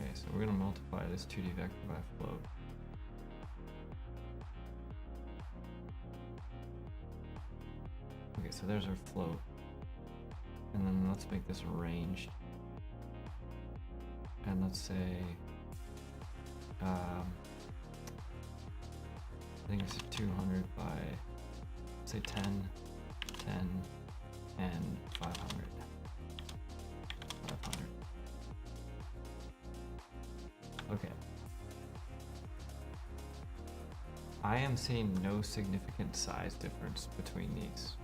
A: Okay, so we're going to multiply this 2D vector by float. Okay, so there's our float. And then let's make this arranged. And let's say, I think it's 200 by, say 10, 10, and 500. 500. Okay. I am seeing no significant size difference between these.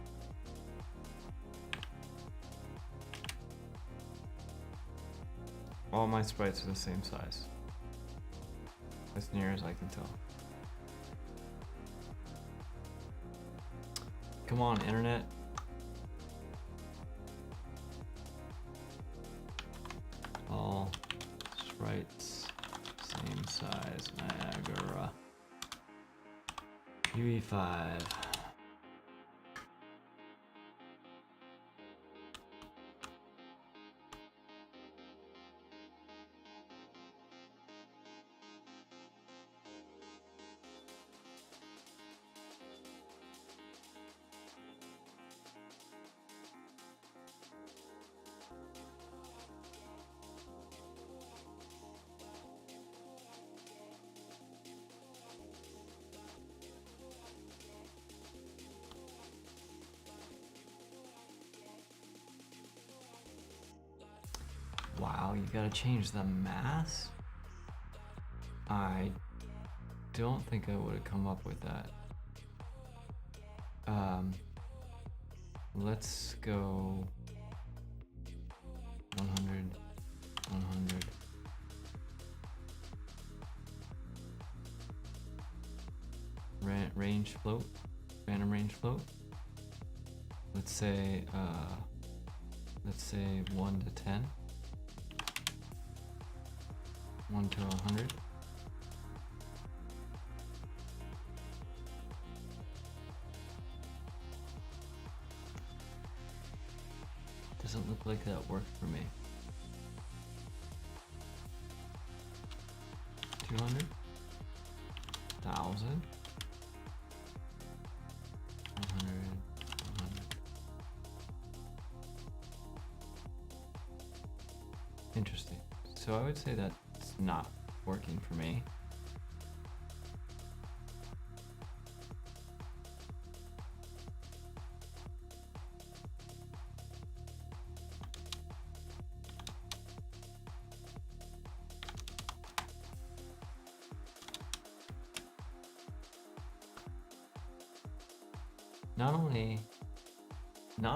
A: All my sprites are the same size, as near as I can tell. Come on, internet. All sprites, same size, Niagara. UE5. Wow, you gotta change the mass? I don't think I would have come up with that. Let's go 100, 100. Range float, random range float. Let's say 1 to 10. 1 to 100. Doesn't look like that worked for me. 200, 1,000, 100, 100. Interesting. So I would say that's not working for me. Not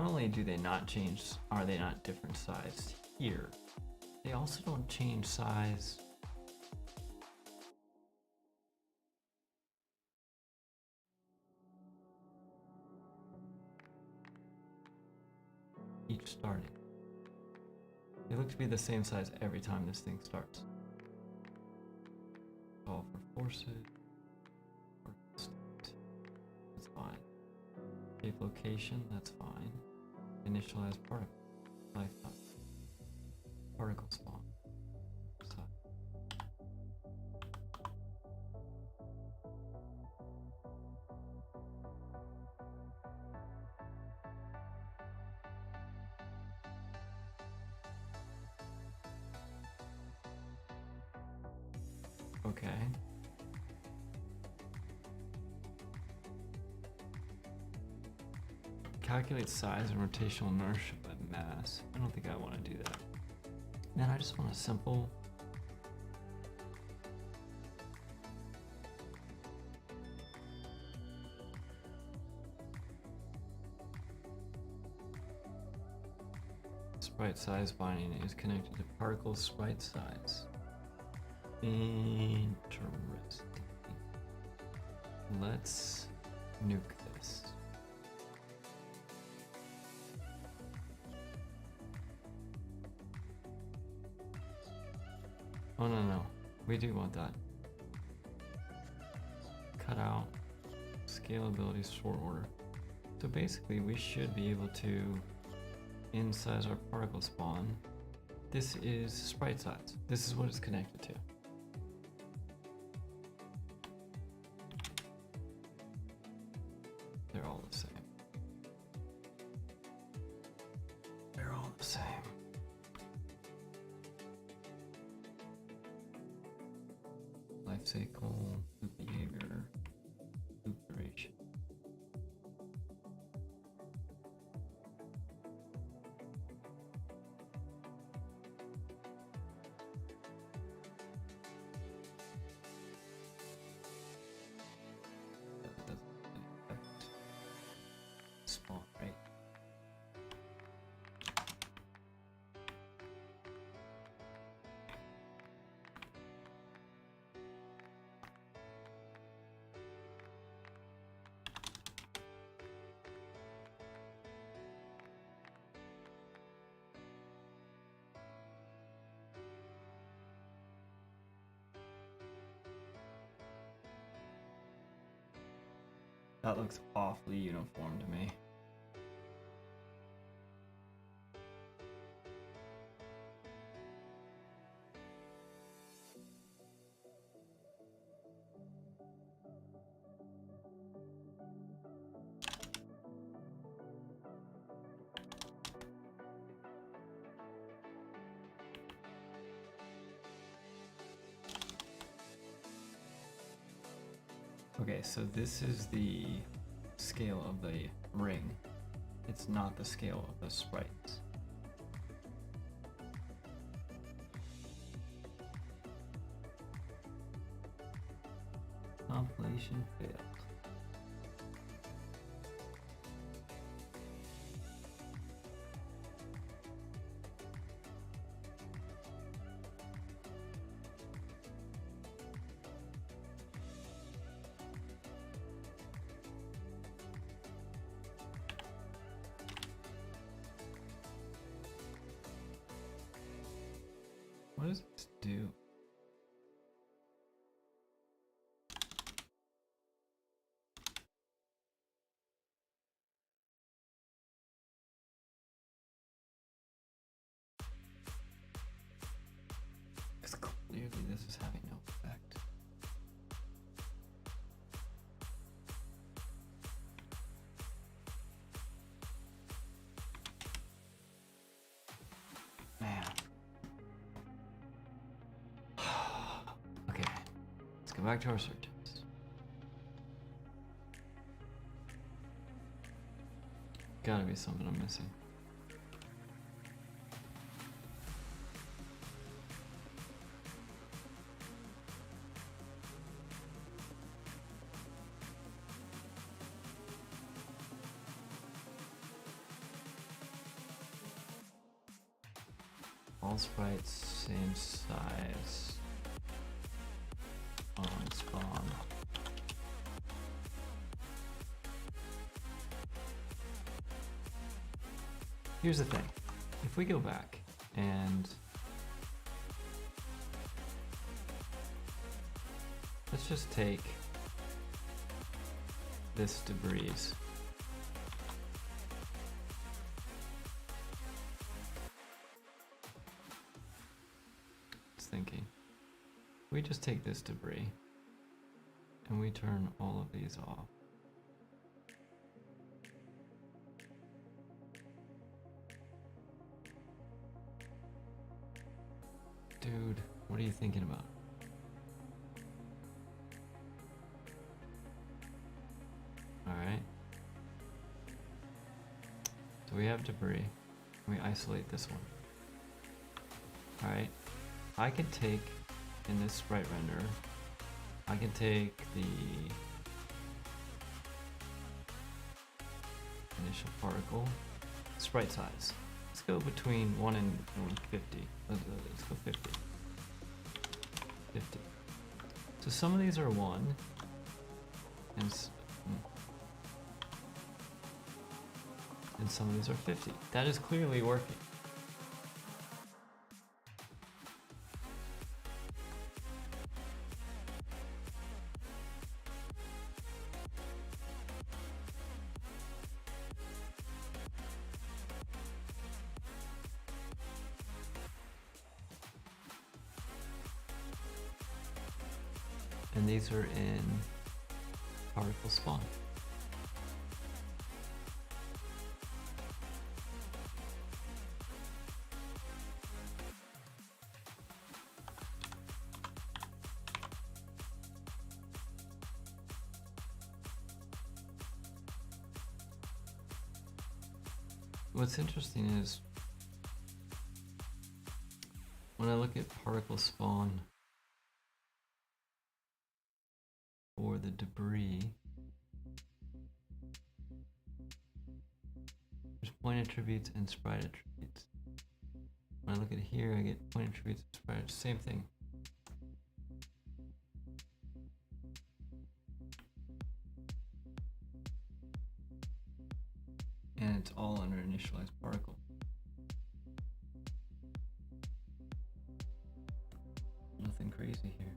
A: only do they not change, are they not different size here, they also don't change size each starting. They look to be the same size every time this thing starts. Solve for forces. That's fine. Shape location, that's fine. Initialize particle. Lifetime. Particle spawn. Okay. calculate size and rotational inertia by mass. I don't think I want to do that. Man, I just want a simple sprite size binding is connected to particle sprite size. Interesting. Let's nuke this. Oh no, we do want that. Cut out scalability sort order. So basically we should be able to insize our particle spawn. This is sprite size. This is what it's connected to. They're all the same. They're all the same. Life cycle, loop behavior, loop duration. That doesn't really affect spawn rate. That looks awfully uniform to me. Okay, so this is the scale of the ring. It's not the scale of the sprites. Compilation failed. What does this do? Because clearly this is having no effect. Man. Okay, let's go back to our search test. Gotta be something I'm missing. All sprites same size on spawn. Here's the thing. If we go back and let's just take this debris. Thinking. We just take this debris and we turn all of these off. Dude, what are you thinking about? All right. So we have debris. We isolate this one. Alright. I can take, in this sprite render, I can take the initial particle, sprite size. Let's go between 1 and 150. Let's go 50. 50. So some of these are 1, and some of these are 50. That is clearly working. And these are in particle spawn. What's interesting is when I look at particle spawn for the debris, there's point attributes and sprite attributes. When I look at here, I get point attributes and sprite, same thing. And it's all under initialized particle. Nothing crazy here.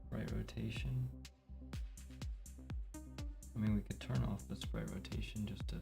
A: Sprite rotation. I mean, we could turn off the sprite rotation just to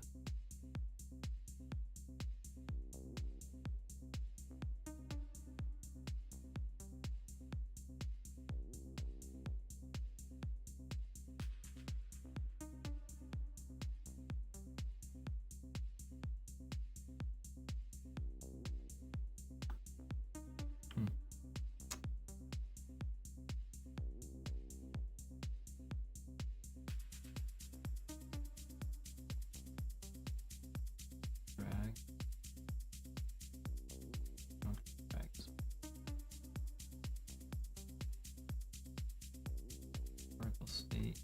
A: state,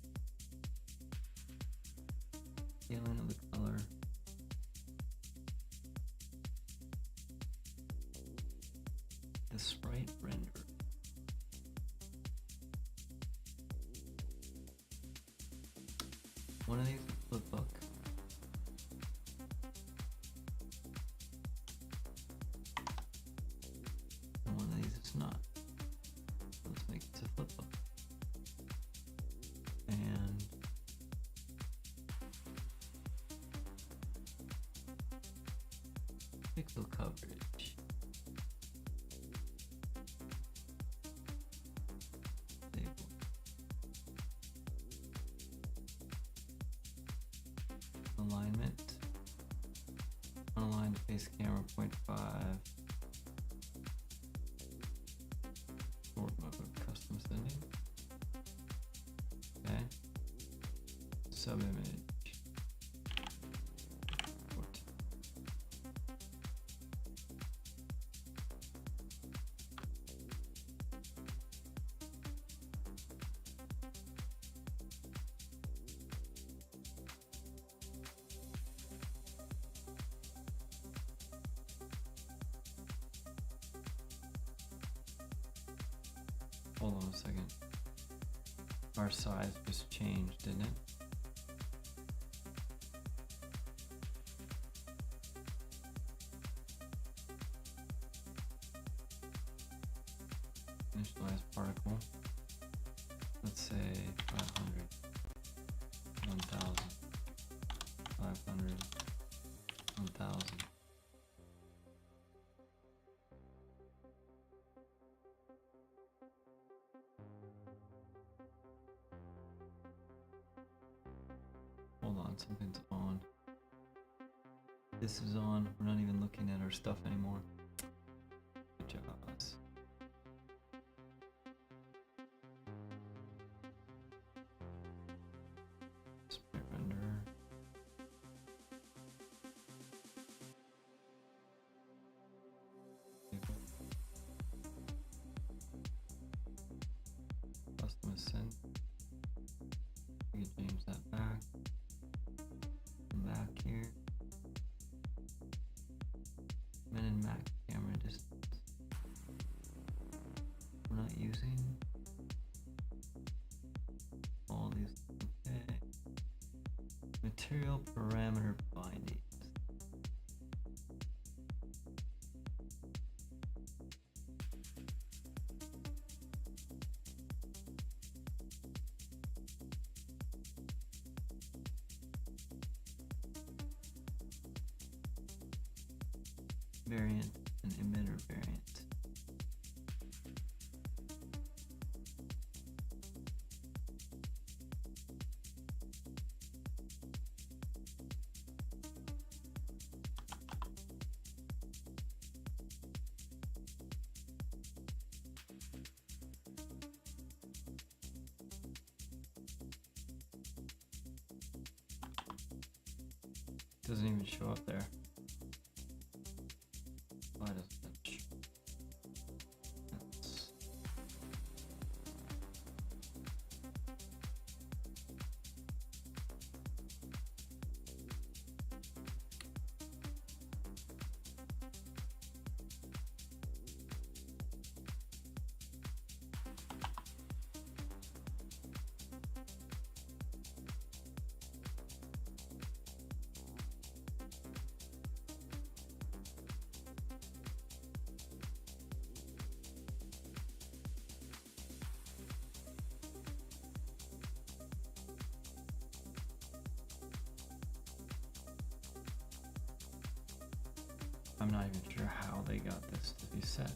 A: scaling of the color, the sprite render. One of these is flipbook. And one of these is not. Let's make it a flipbook. And pixel coverage. Label. Alignment. Unaligned face camera 0.5. Short mode custom setting. Okay. Subimage. 14. Hold on a second. Our size just changed, didn't it? Initialize particle. Let's say 500, 1000, 500, 1000. Hold on, something's on. This is on. We're not even looking at our stuff anymore. Good job, us. Sprite render. material parameter bindings. Variant and emitter variant. Doesn't even show up there. Why doesn't it show? I'm not even sure how they got this to be set.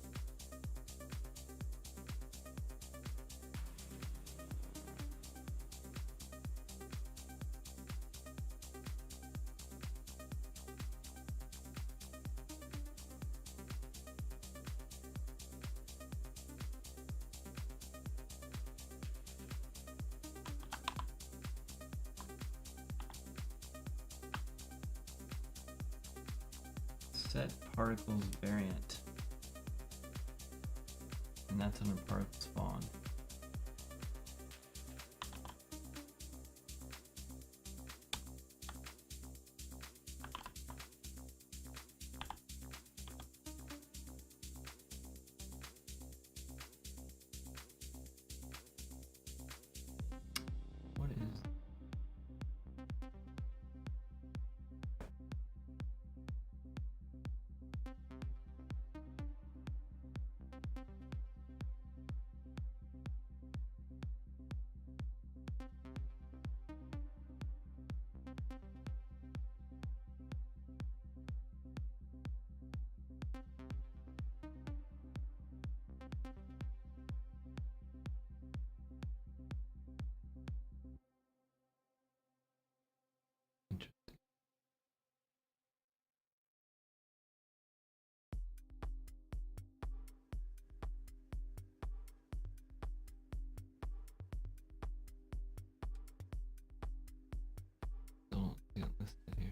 A: Set particles variant, and that's under particle spawn. What is interesting? Don't see it listed here.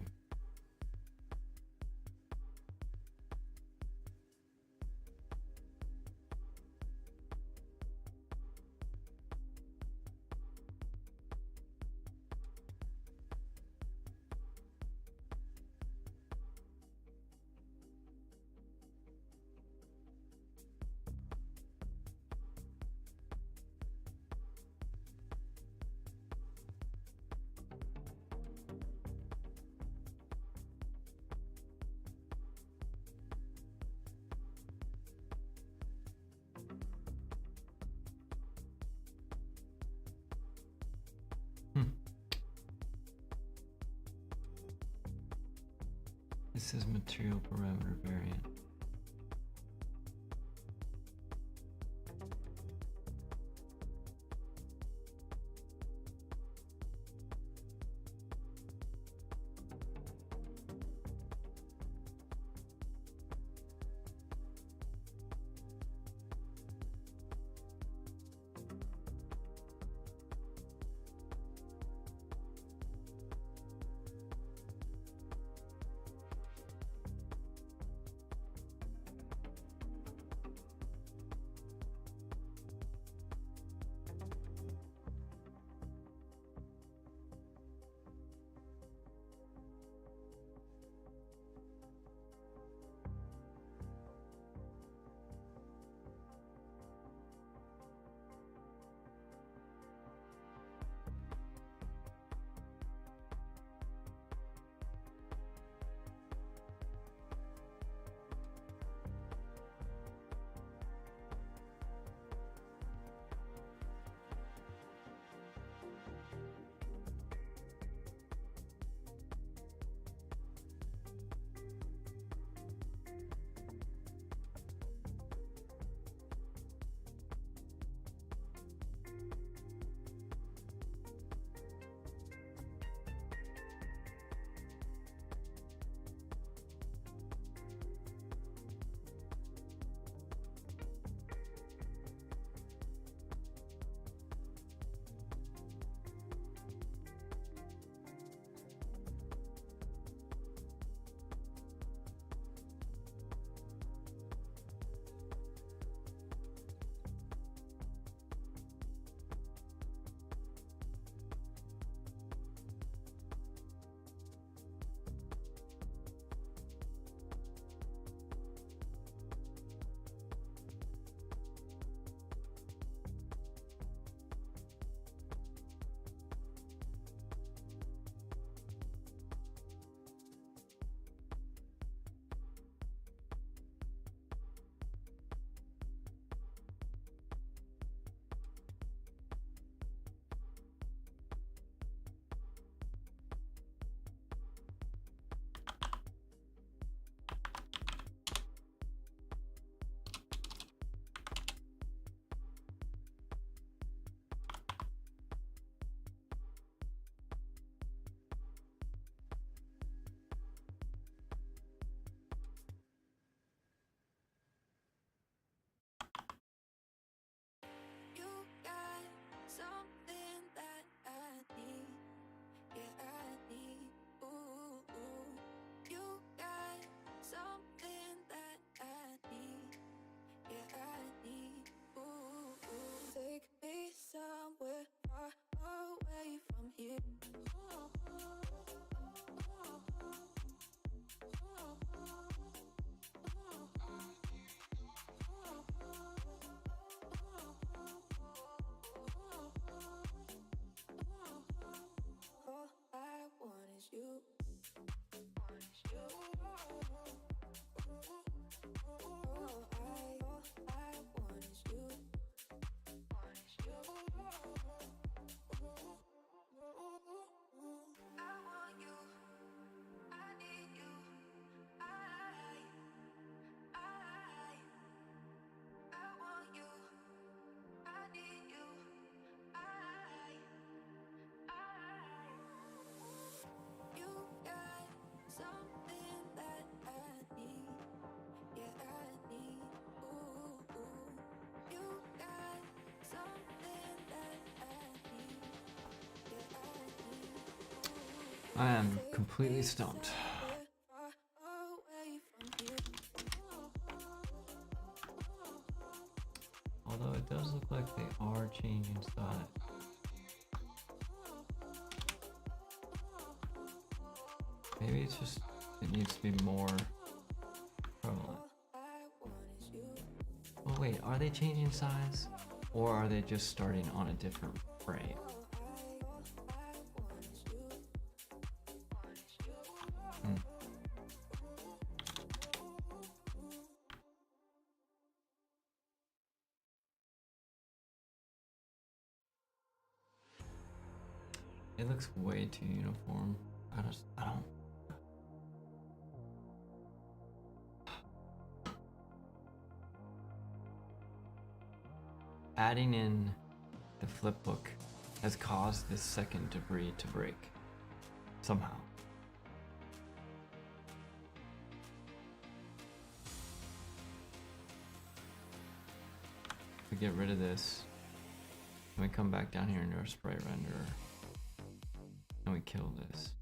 A: This is material parameter variant. I am completely stumped. Although it does look like they are changing size. Maybe it's just, it needs to be more prevalent. Oh wait, are they changing size? Or are they just starting on a different frame? It looks way too uniform. I don't. Adding in the flip book has caused this second debris to break. Somehow. If we get rid of this, and we come back down here into our sprite renderer, and we kill this.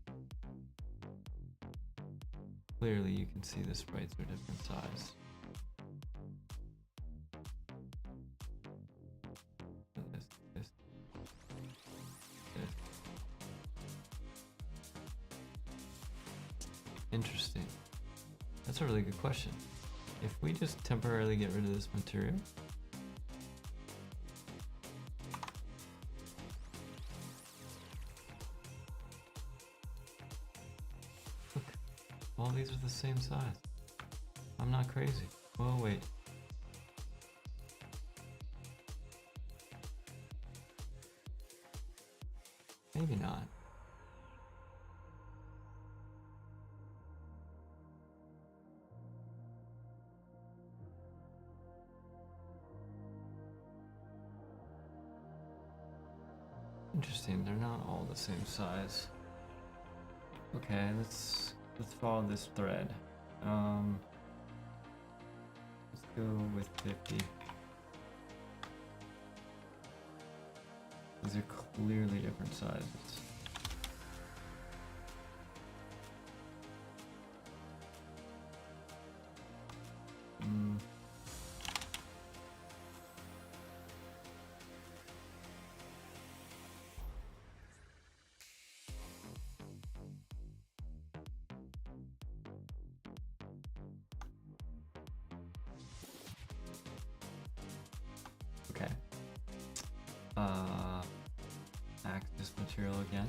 A: Clearly you can see the sprites are different size. This. Interesting. That's a really good question. If we just temporarily get rid of this material, look, all these are the same size. I'm not crazy. Oh wait. Maybe not. Interesting, they're not all the same size. Okay, let's follow this thread. Let's go with 50. These are clearly different sizes. Okay. Axis material again.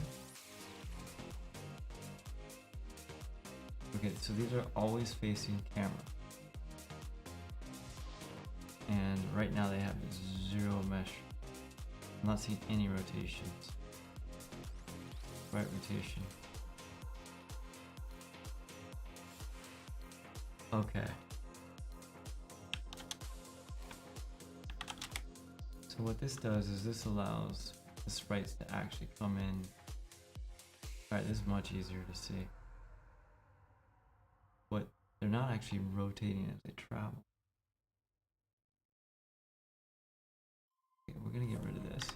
A: Okay, so these are always facing camera. And right now they have 0 mesh. I'm not seeing any rotations. Right rotation. Okay. So what this does is this allows the sprites to actually come in. Alright, this is much easier to see. But they're not actually rotating as they travel. Okay, we're gonna get rid of this.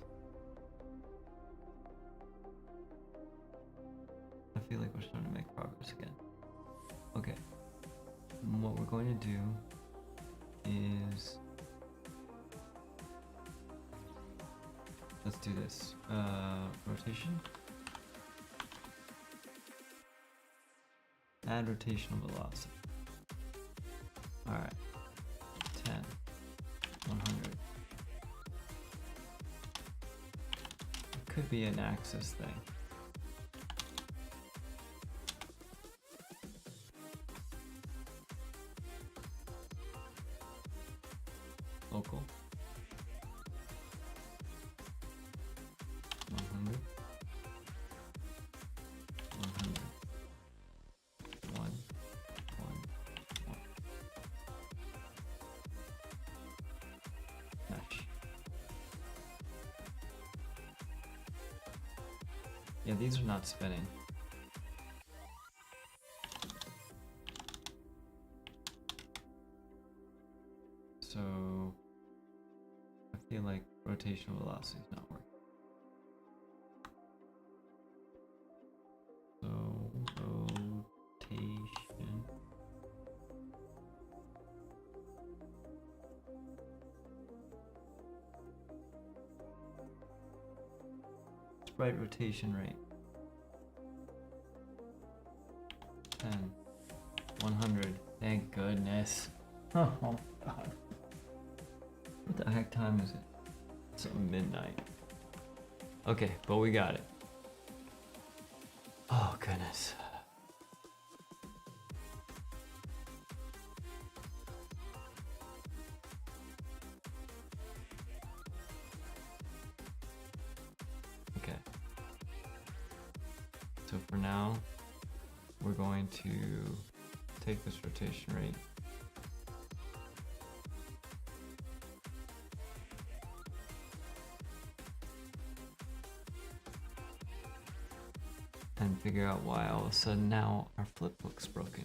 A: I feel like we're starting to make progress again. Okay. And what we're going to do is, let's do this. Rotation. Add rotational velocity. Alright. 10. 100. It could be an axis thing. local. 100. 100. 1. 1. 1. Match. Yeah, these are not spinning. So I feel like rotational velocity is not working. So rotation. Sprite rotation rate. 10. 100. Thank goodness. Oh god. What the heck time is it? It's midnight. Okay, but we got it. Oh goodness. Okay. So for now, we're going to take this rotation rate and figure out why all of a sudden now our flip book's broken.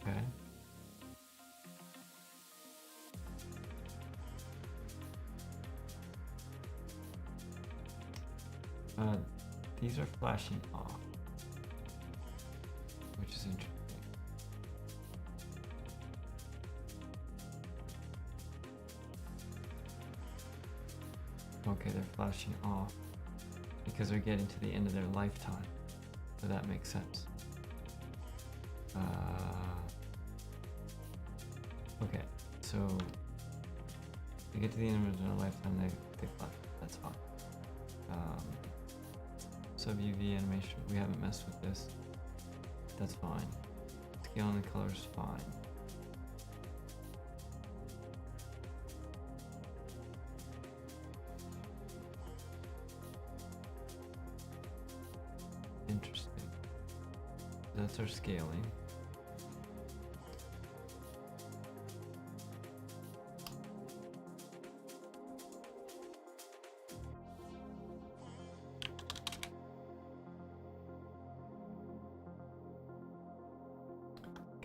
A: Okay. These are flashing off, which is interesting. Okay, they're flashing off because they're getting to the end of their lifetime, so that makes sense. Okay, so they get to the end of their lifetime, they flash. That's fine. Sub UV animation, we haven't messed with this. That's fine. Scaling the colors, fine. Interesting. That's our scaling.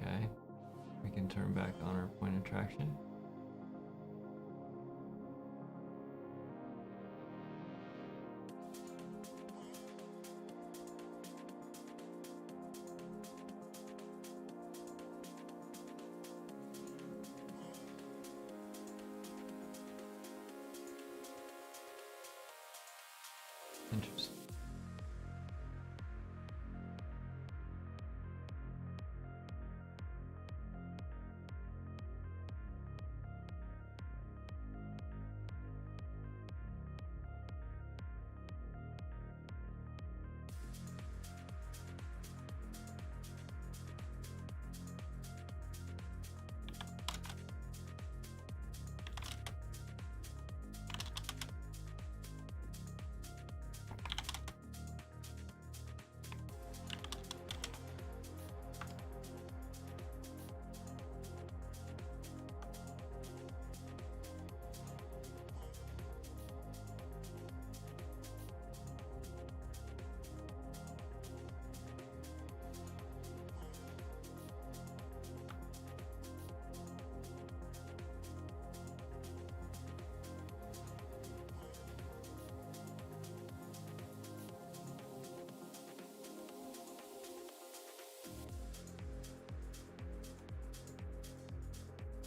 A: Okay, we can turn back on our point of traction. Interesting.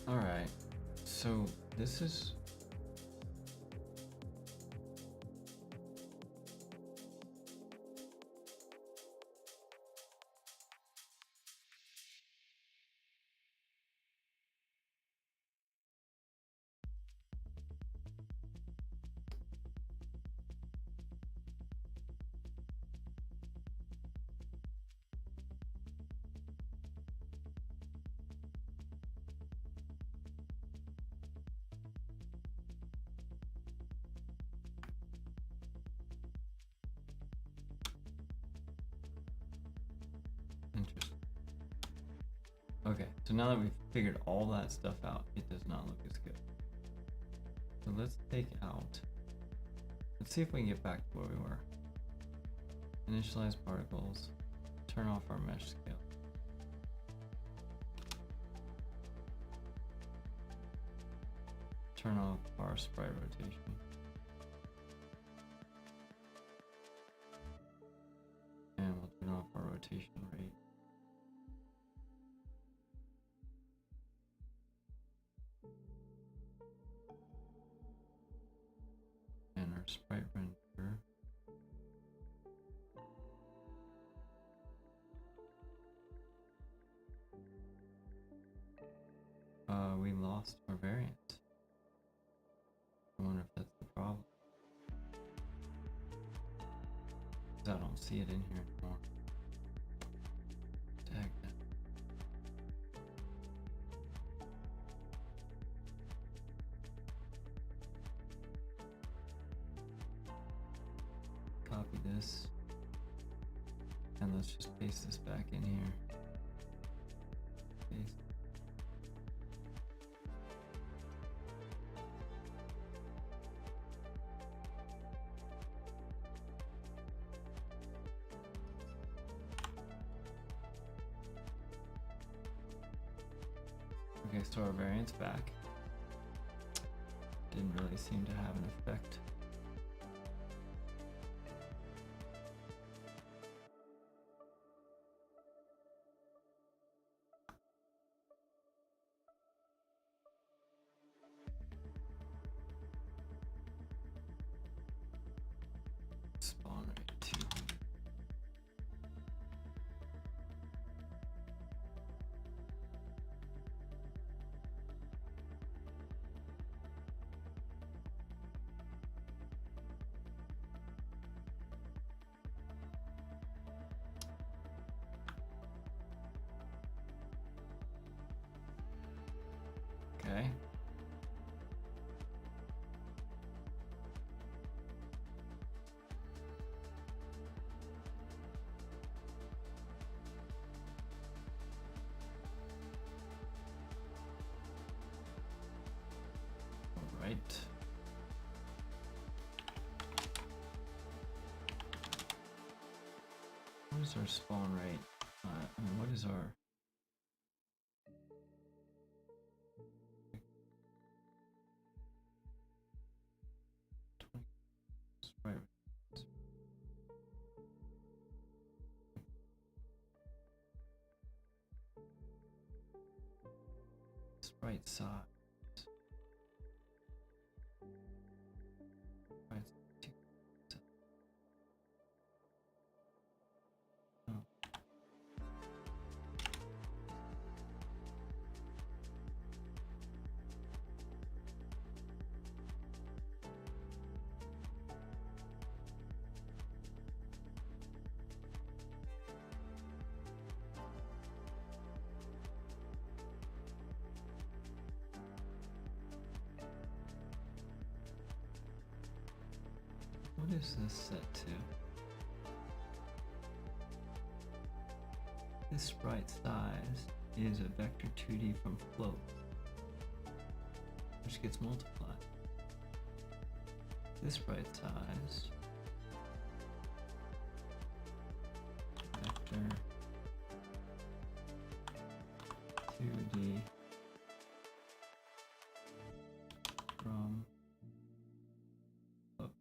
A: All right, so this is interesting. Okay, so now that we've figured all that stuff out, it does not look as good. So let's take out, let's see if we can get back to where we were. Initialize particles, turn off our mesh scale. Turn off our sprite rotation. And we'll turn off our rotation rate. And our sprite render. We lost our variant. I wonder if that's the problem. 'Cause I don't see it in here anymore. Tag that. Copy this. And let's just paste this back in here. Paste. Okay, so our variant's back. Didn't really seem to have an effect. Spawn rate 200. Okay. All right. What is our spawn rate? I mean, what is our... Sprite sprite size. Sprite size. Oh. What is this set to? This sprite size is a vector 2D from float, which gets multiplied. This sprite size, vector 2D from float.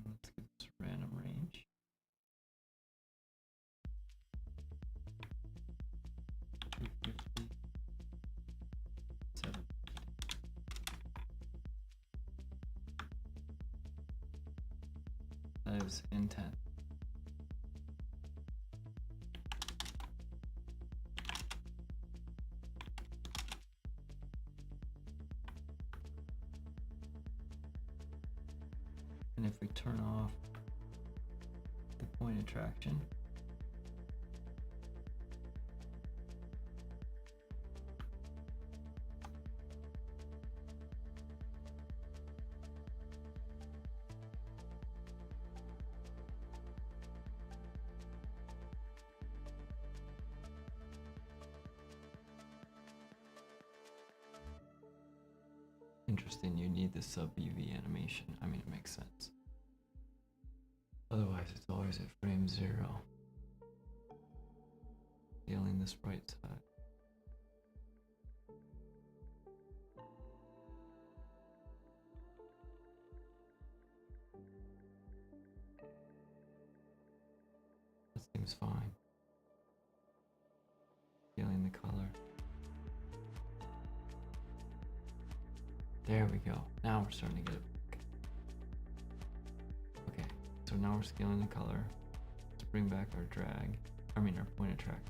A: Let's get this random range. $250. 7. That is in 10. And if we turn off the point attraction, interesting, you need the sub UV animation. I mean, it makes sense. Otherwise, it's always at frame 0. Scaling this right side. That seems fine. Scaling the color. There we go. Now we're starting to get it. Okay, so now we're scaling the color. Let's bring back our drag. I mean our point attraction.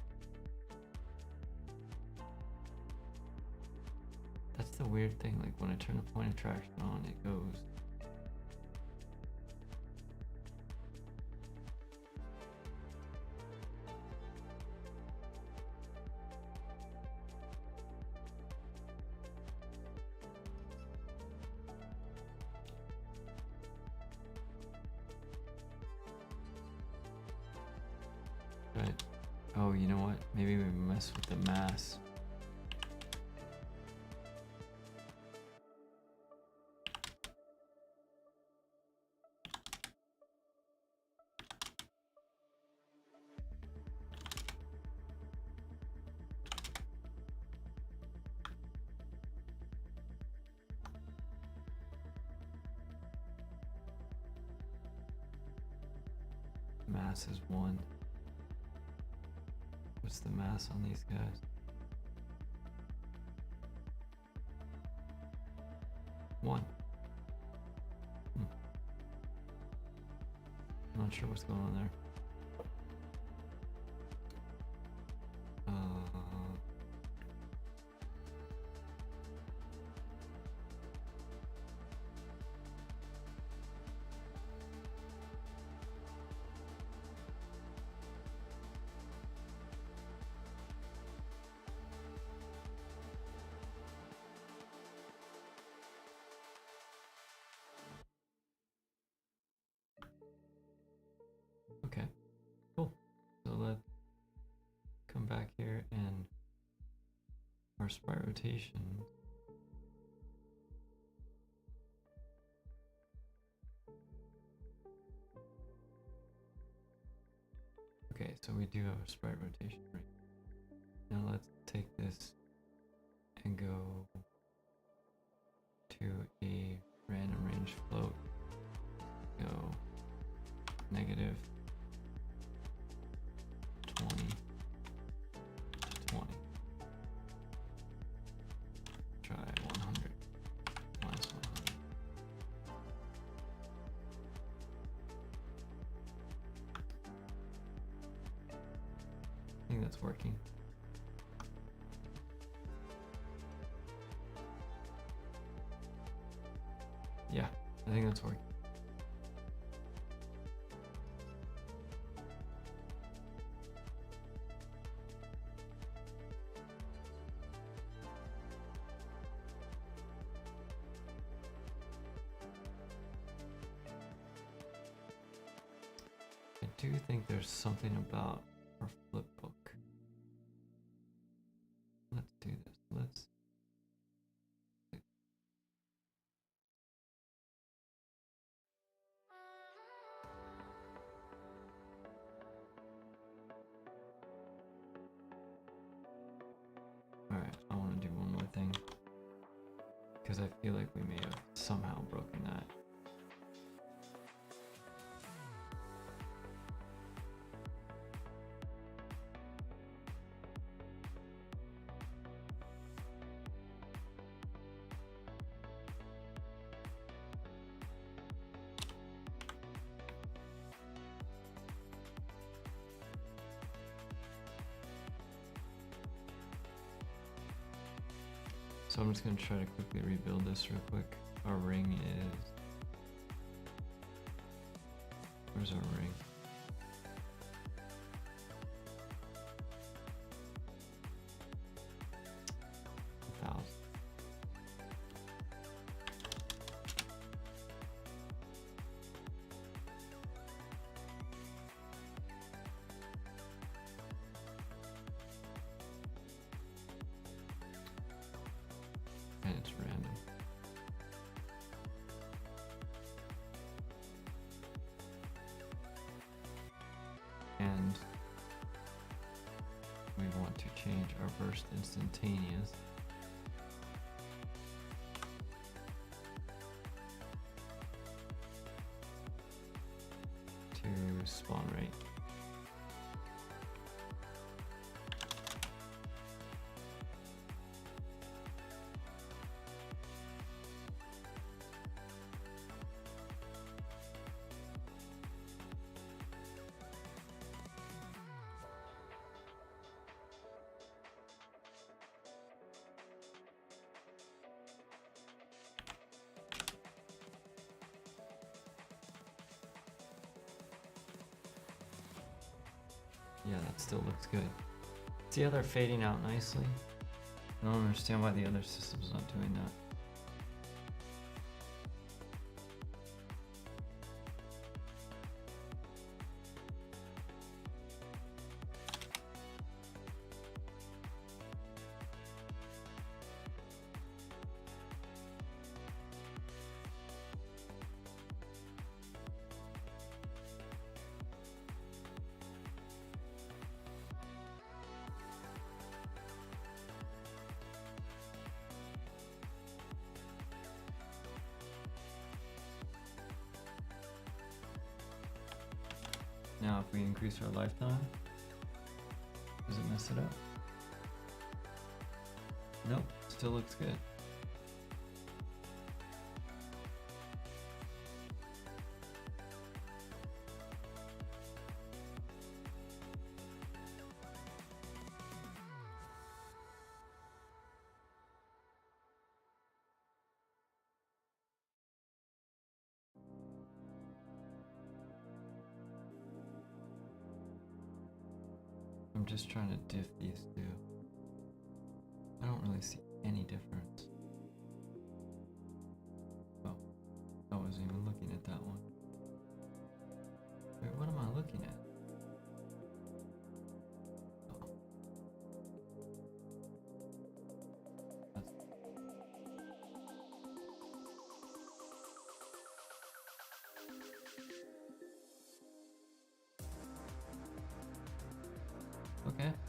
A: That's the weird thing, like when I turn the point attraction on, it goes. But, oh, you know what? Maybe we mess with the mass. Mass is 1. What's the mass on these guys? 1. I'm not sure what's going on there. Okay, cool. So let's come back here and our sprite rotation. Okay, so we do have a sprite rotation right now. Let's take this and go to a random range float. Go negative 20 to 20. Try 100 minus 100. I think that's working. Yeah, I think that's working. I do think there's something about our flip book. Let's do this. Let's. All right, I want to do one more thing because I feel like we may have somehow broken that. So I'm just gonna try to quickly rebuild this real quick. Our ring is... Where's our ring? And it's random. And we want to change our burst instantaneous to spawn rate. Yeah, that still looks good. See how they're fading out nicely? I don't understand why the other system's not doing that. Now if we increase our lifetime, does it mess it up? Nope, still looks good. I'm just trying to diff these two. I don't really see any difference. Oh, I wasn't even looking at that one. Wait, what am I looking at? Oh. That's...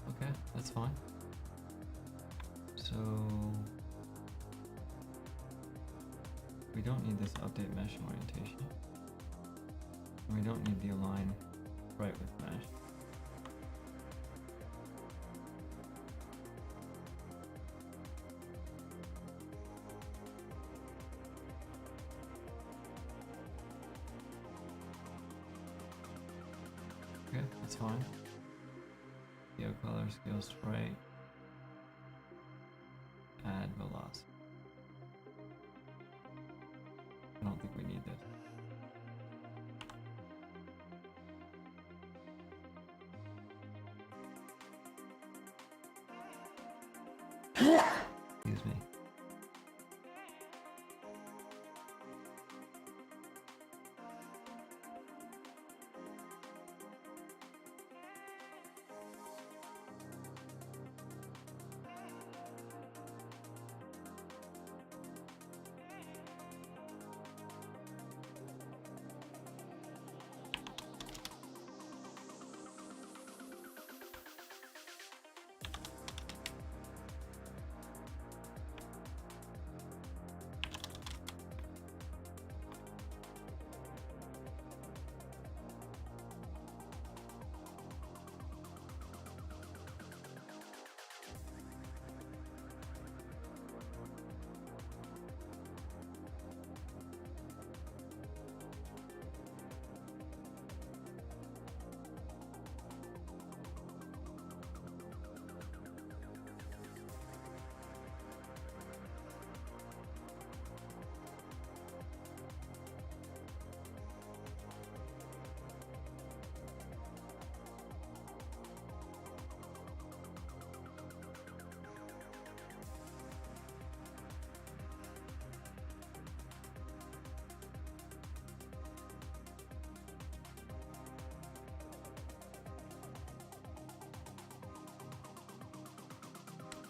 A: Okay, that's fine. So we don't need this update mesh orientation. And we don't need the align right with mesh. Okay, that's fine. Geo color scales right. Add velocity. I don't think we need this. Excuse me.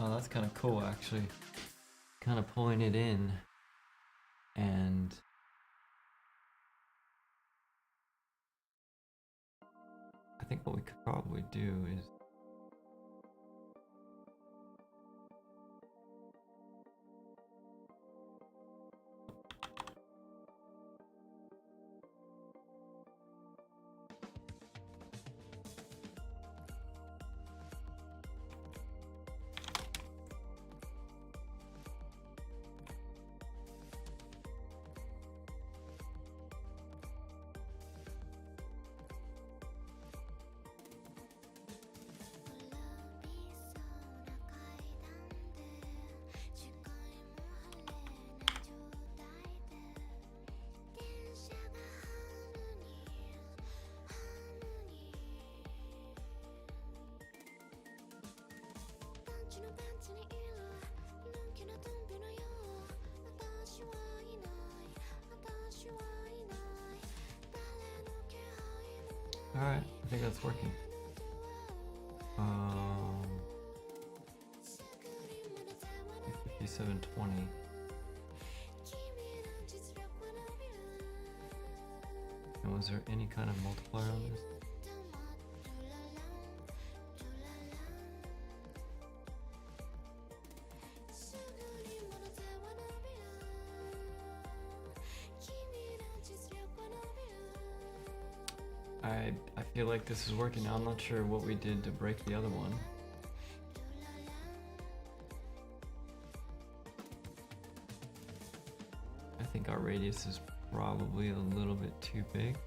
A: Oh, that's kind of cool, actually. Kind of pulling it in, and I think what we could probably do is alright, I think that's working. 5720. And was there any kind of multiplier on this? I feel like this is working now. I'm not sure what we did to break the other one. I think our radius is probably a little bit too big.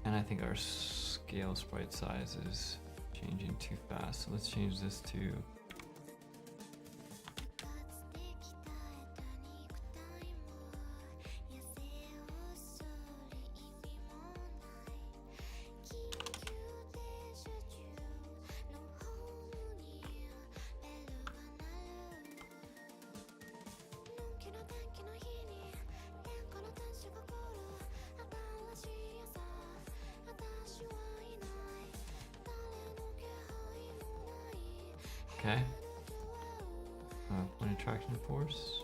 A: And I think our scale sprite size is changing too fast. So let's change this to okay. Point of traction force.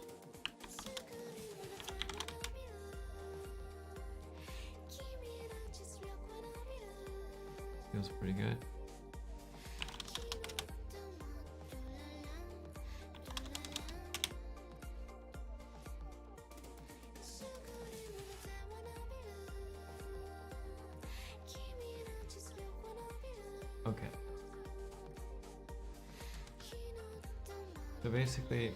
A: Feels pretty good. Okay. So basically,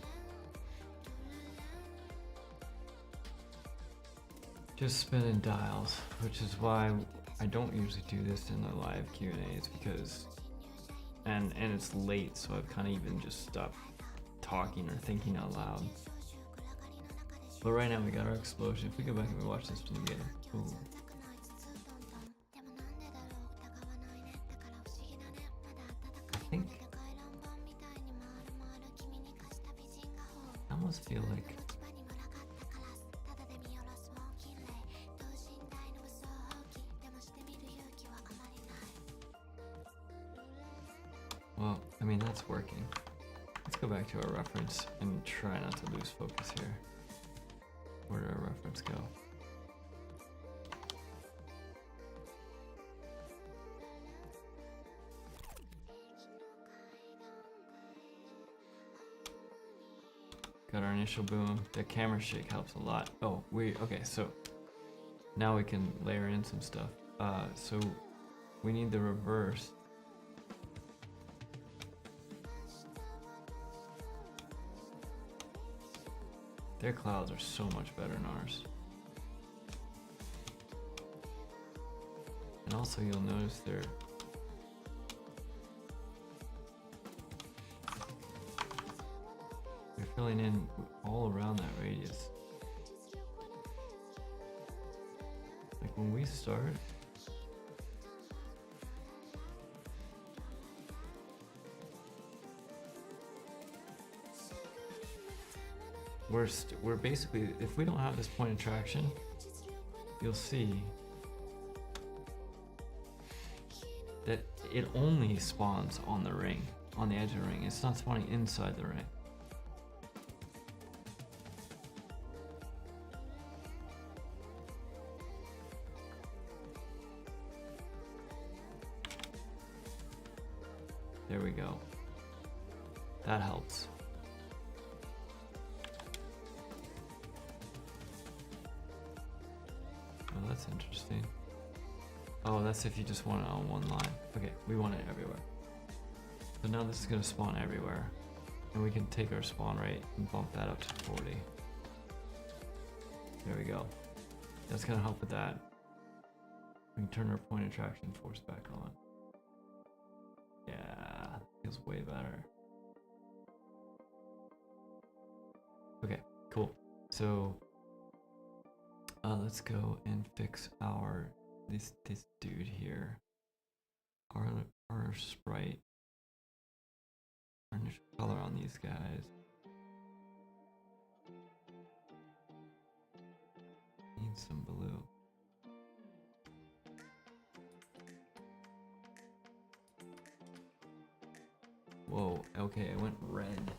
A: just spinning dials, which is why I don't usually do this in the live Q&As because, and it's late, so I've kind of even just stopped talking or thinking out loud. But right now we got our explosion. If we go back and we watch this one together. Ooh. I almost feel like well, I mean that's working. Let's go back to our reference and try not to lose focus here. Where did our reference go? Got our initial boom. The camera shake helps a lot. Oh, okay, so now we can layer in some stuff. So we need the reverse. Their clouds are so much better than ours. And also you'll notice they're filling in all around that radius. Like when we start, we're basically, if we don't have this point of traction, you'll see that it only spawns on the ring, on the edge of the ring. It's not spawning inside the ring. There we go. That helps. Oh, that's interesting. Oh, that's if you just want it on one line. Okay, we want it everywhere. So now this is gonna spawn everywhere. And we can take our spawn rate and bump that up to 40. There we go. That's gonna help with that. We can turn our point attraction force back on. Yeah, feels way better. Okay, cool. So let's go and fix our this dude here. Our sprite. Our initial color on these guys. Need some blue. Whoa, okay, I went red.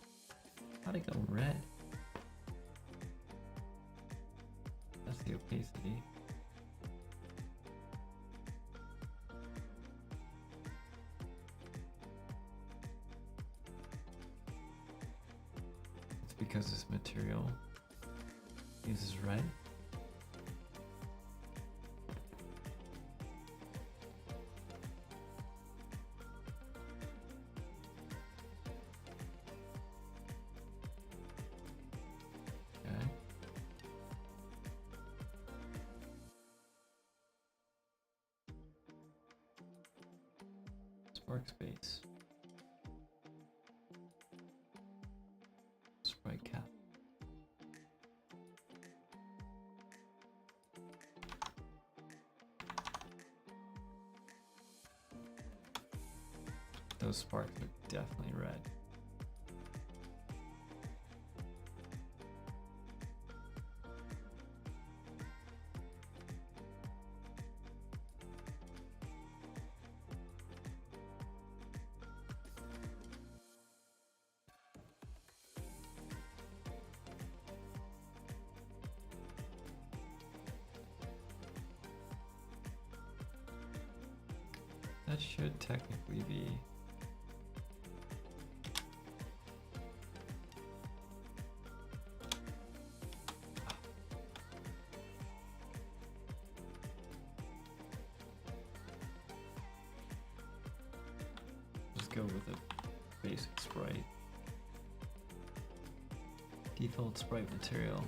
A: How'd it go red? That's the opacity. It's because this material uses red. Workspace. Sprite cap. Those sparks are definitely red. That should technically be let's go with a basic sprite. Default sprite material.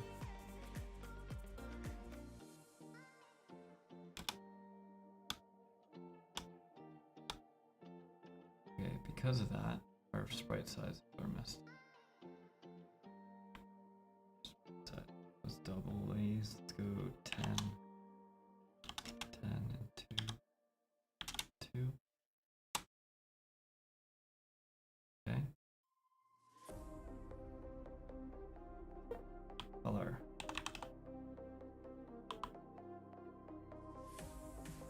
A: Because of that, our sprite sizes are messed. Sprite size was double ways. Let's go 10, 10, and 2, 2. Okay. Color.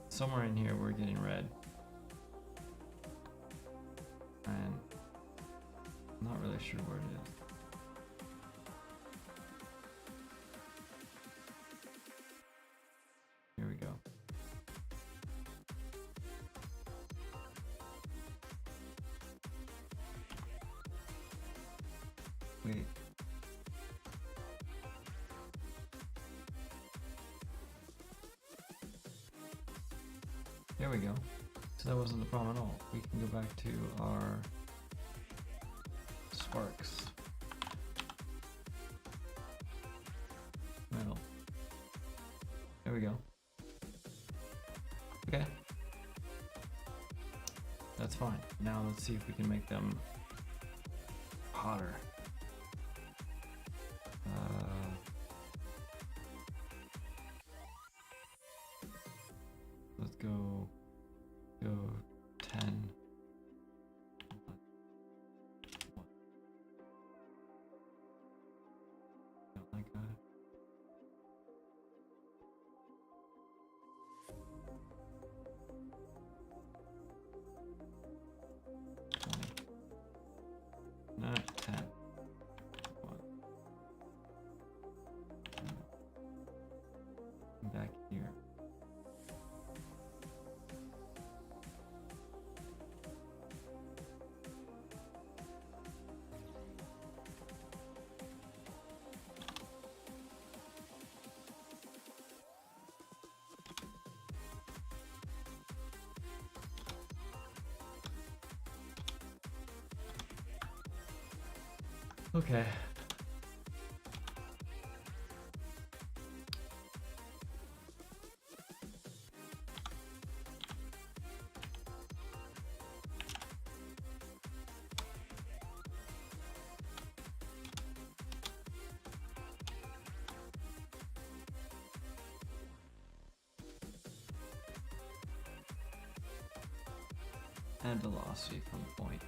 A: Somewhere in here we're getting red. And I'm not really sure where it is. Here we go. Wait. There we go. So that wasn't the problem at all. We can go back to our sparks. Metal. There we go. Okay. That's fine. Now let's see if we can make them hotter. Let's go 10. Don't like that. Okay. And velocity from point.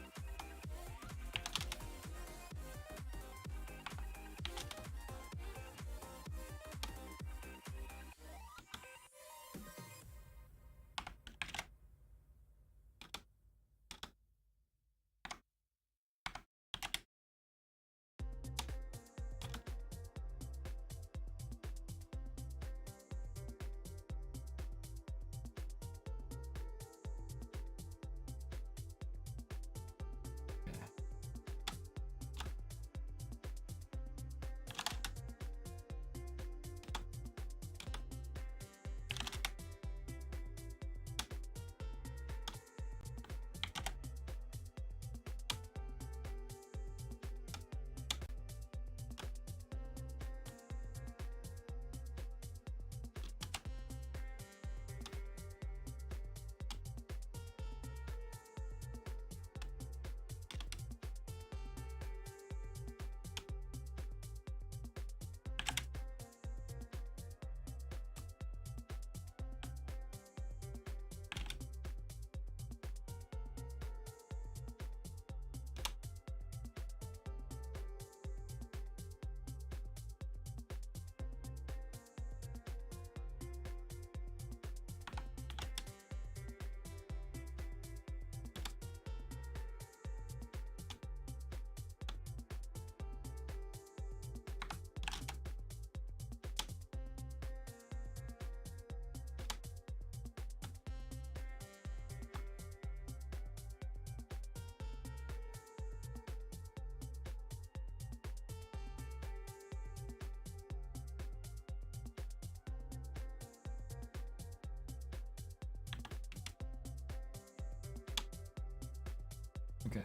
A: Okay,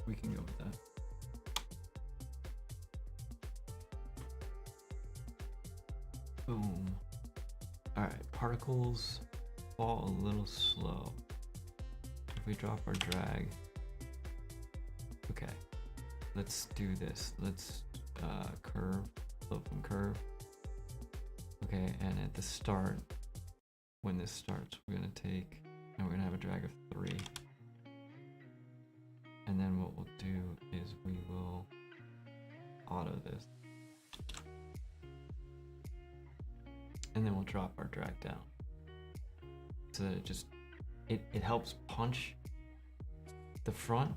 A: we can go with that. Boom. Alright, particles fall a little slow. If we drop our drag. Okay, let's do this. Let's curve, flow from curve. Okay, and at the start, when this starts, we're gonna take, and we're gonna have a drag of 3. And then what we'll do is we will auto this. And then we'll drop our drag down. So that it just, it helps punch the front,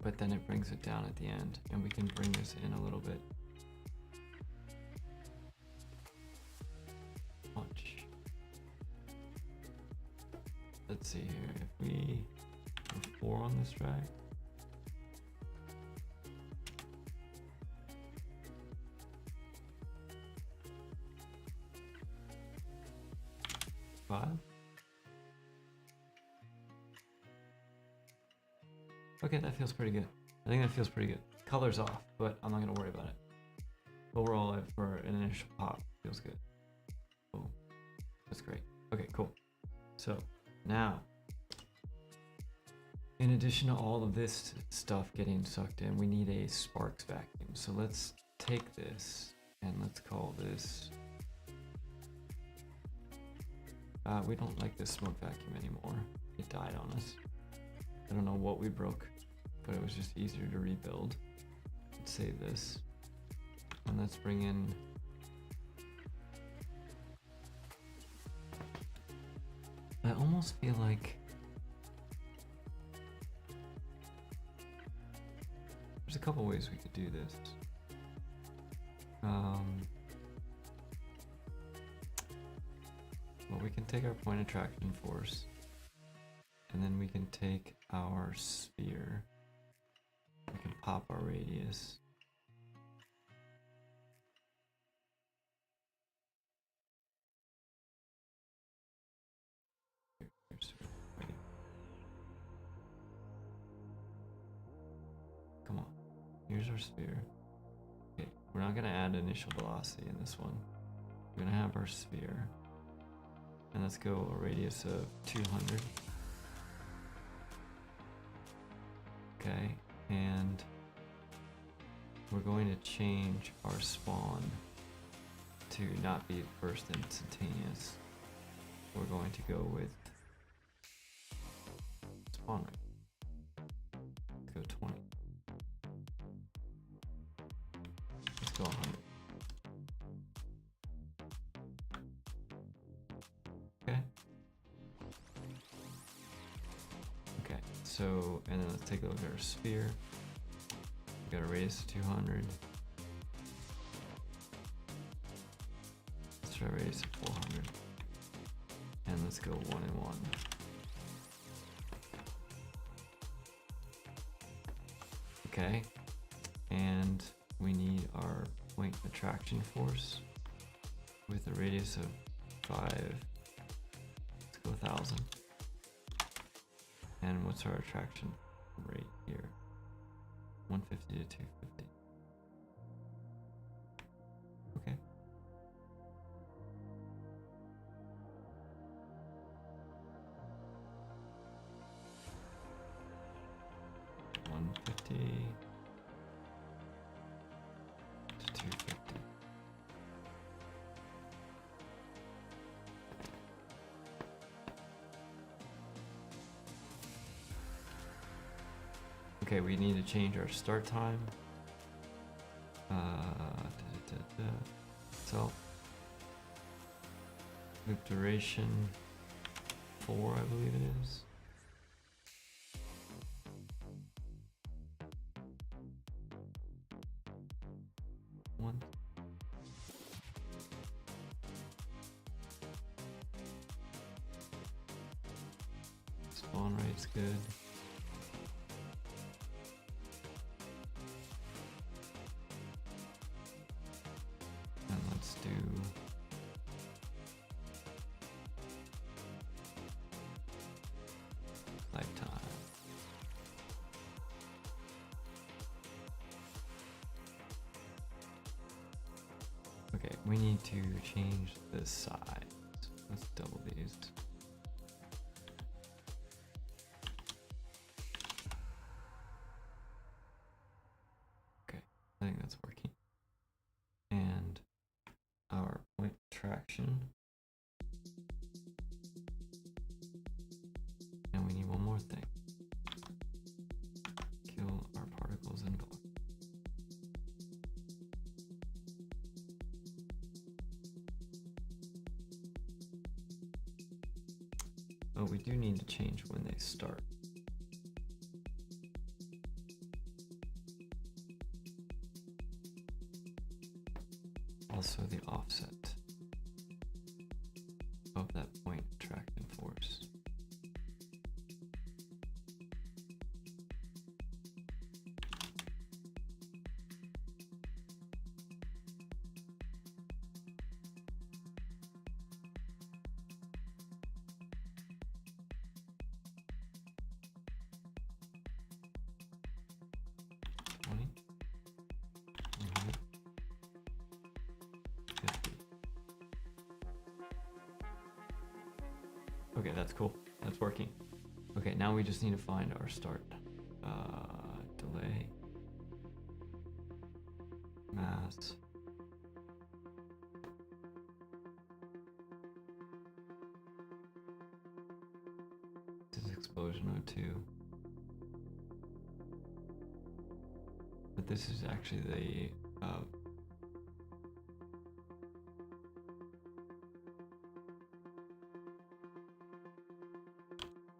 A: but then it brings it down at the end. And we can bring this in a little bit. Punch. Let's see here, if we go 4 on this drag. Okay, that feels pretty good. I think that feels pretty good. Color's off, but I'm not gonna worry about it. Overall, for an initial pop, feels good. Boom. That's great. Okay, cool. So now, in addition to all of this stuff getting sucked in, we need a sparks vacuum. So let's take this and let's call this, we don't like this smoke vacuum anymore. It died on us. I don't know what we broke, but it was just easier to rebuild. Let's save this. And let's bring in, I almost feel like there's a couple ways we could do this. Well, we can take our point attraction force, and then we can take our sphere. We can pop our radius. Come on, Here's our sphere. Okay, we're not gonna add initial velocity in this one. We're gonna have our sphere. And let's go a radius of 200. Okay, and we're going to change our spawn to not be first instantaneous. We're going to go with spawn rate. Let's go 20. Let's go 100. Okay. Okay, so, and then let's take a look at our sphere. We got a radius of 200. Let's try a radius of 400. And let's go 1 and 1. Okay, and we need our point attraction force with a radius of 5. Let's go 1,000. And what's our attraction rate here? 150 to 250. Okay. $150 to $250. Okay, we need to change our start time. So, loop duration 4, I believe it is. One. Spawn rate's good. And let's do lifetime. Okay, we need to change the size. Let's double these. Okay, I think that's working. And our point traction. And we need one more thing. Kill our particles in block. Oh, we do need to change when they start. Also the offset of that point attraction force. Okay, that's cool. That's working. Okay, now we just need to find our start. Delay. Mass. This is explosion 02. But this is actually the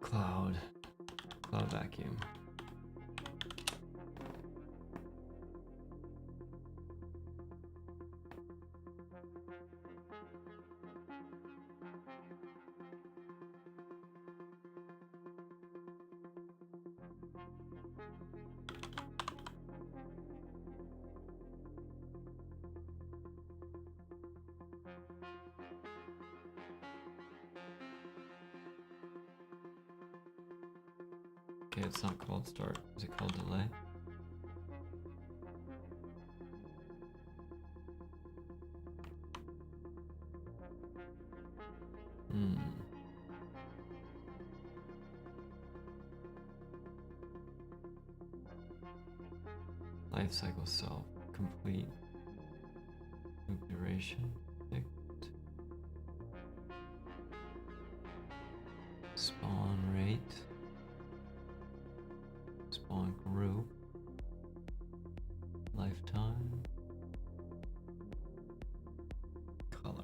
A: cloud vacuum. Okay, it's not called start. Is it called delay? Hmm. Life cycle self complete. Loop duration picked. Spawn rate. Spawn group. Lifetime. Color.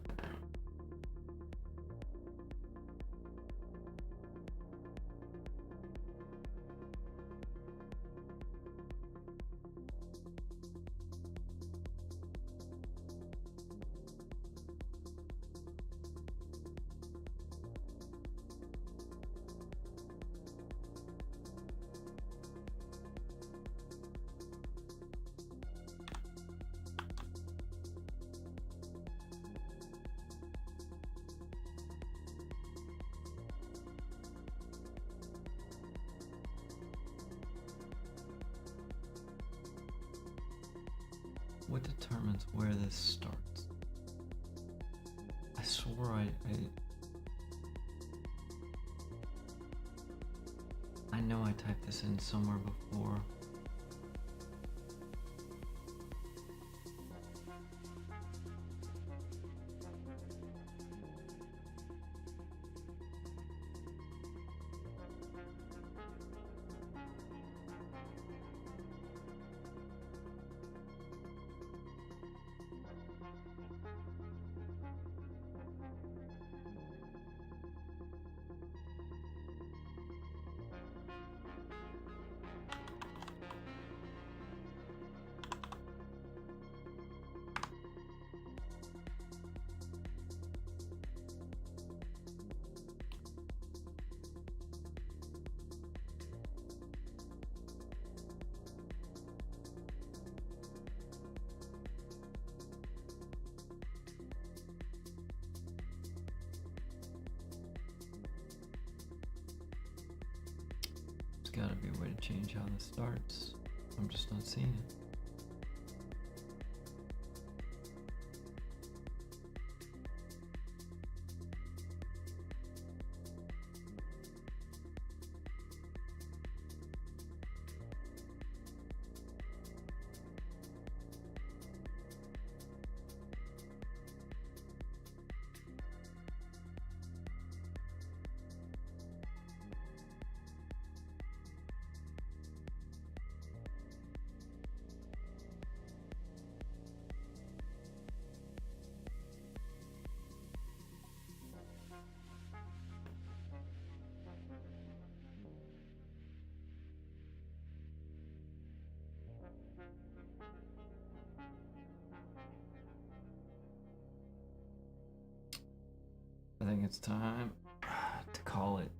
A: What determines where this starts? I swore I know I typed this in somewhere before. There's gotta be a way to change how this starts. I'm just not seeing it. I think it's time to call it.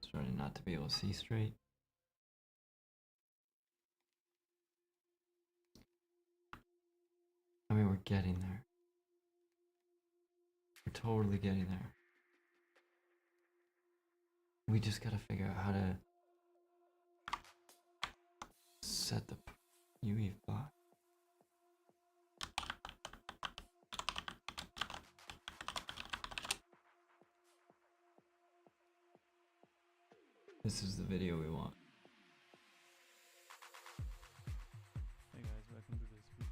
A: Starting not to be able to see straight. I mean, we're getting there. We're totally getting there. We just gotta figure out how to set the UE block. This is the video we want.
B: Hey guys, welcome to this week.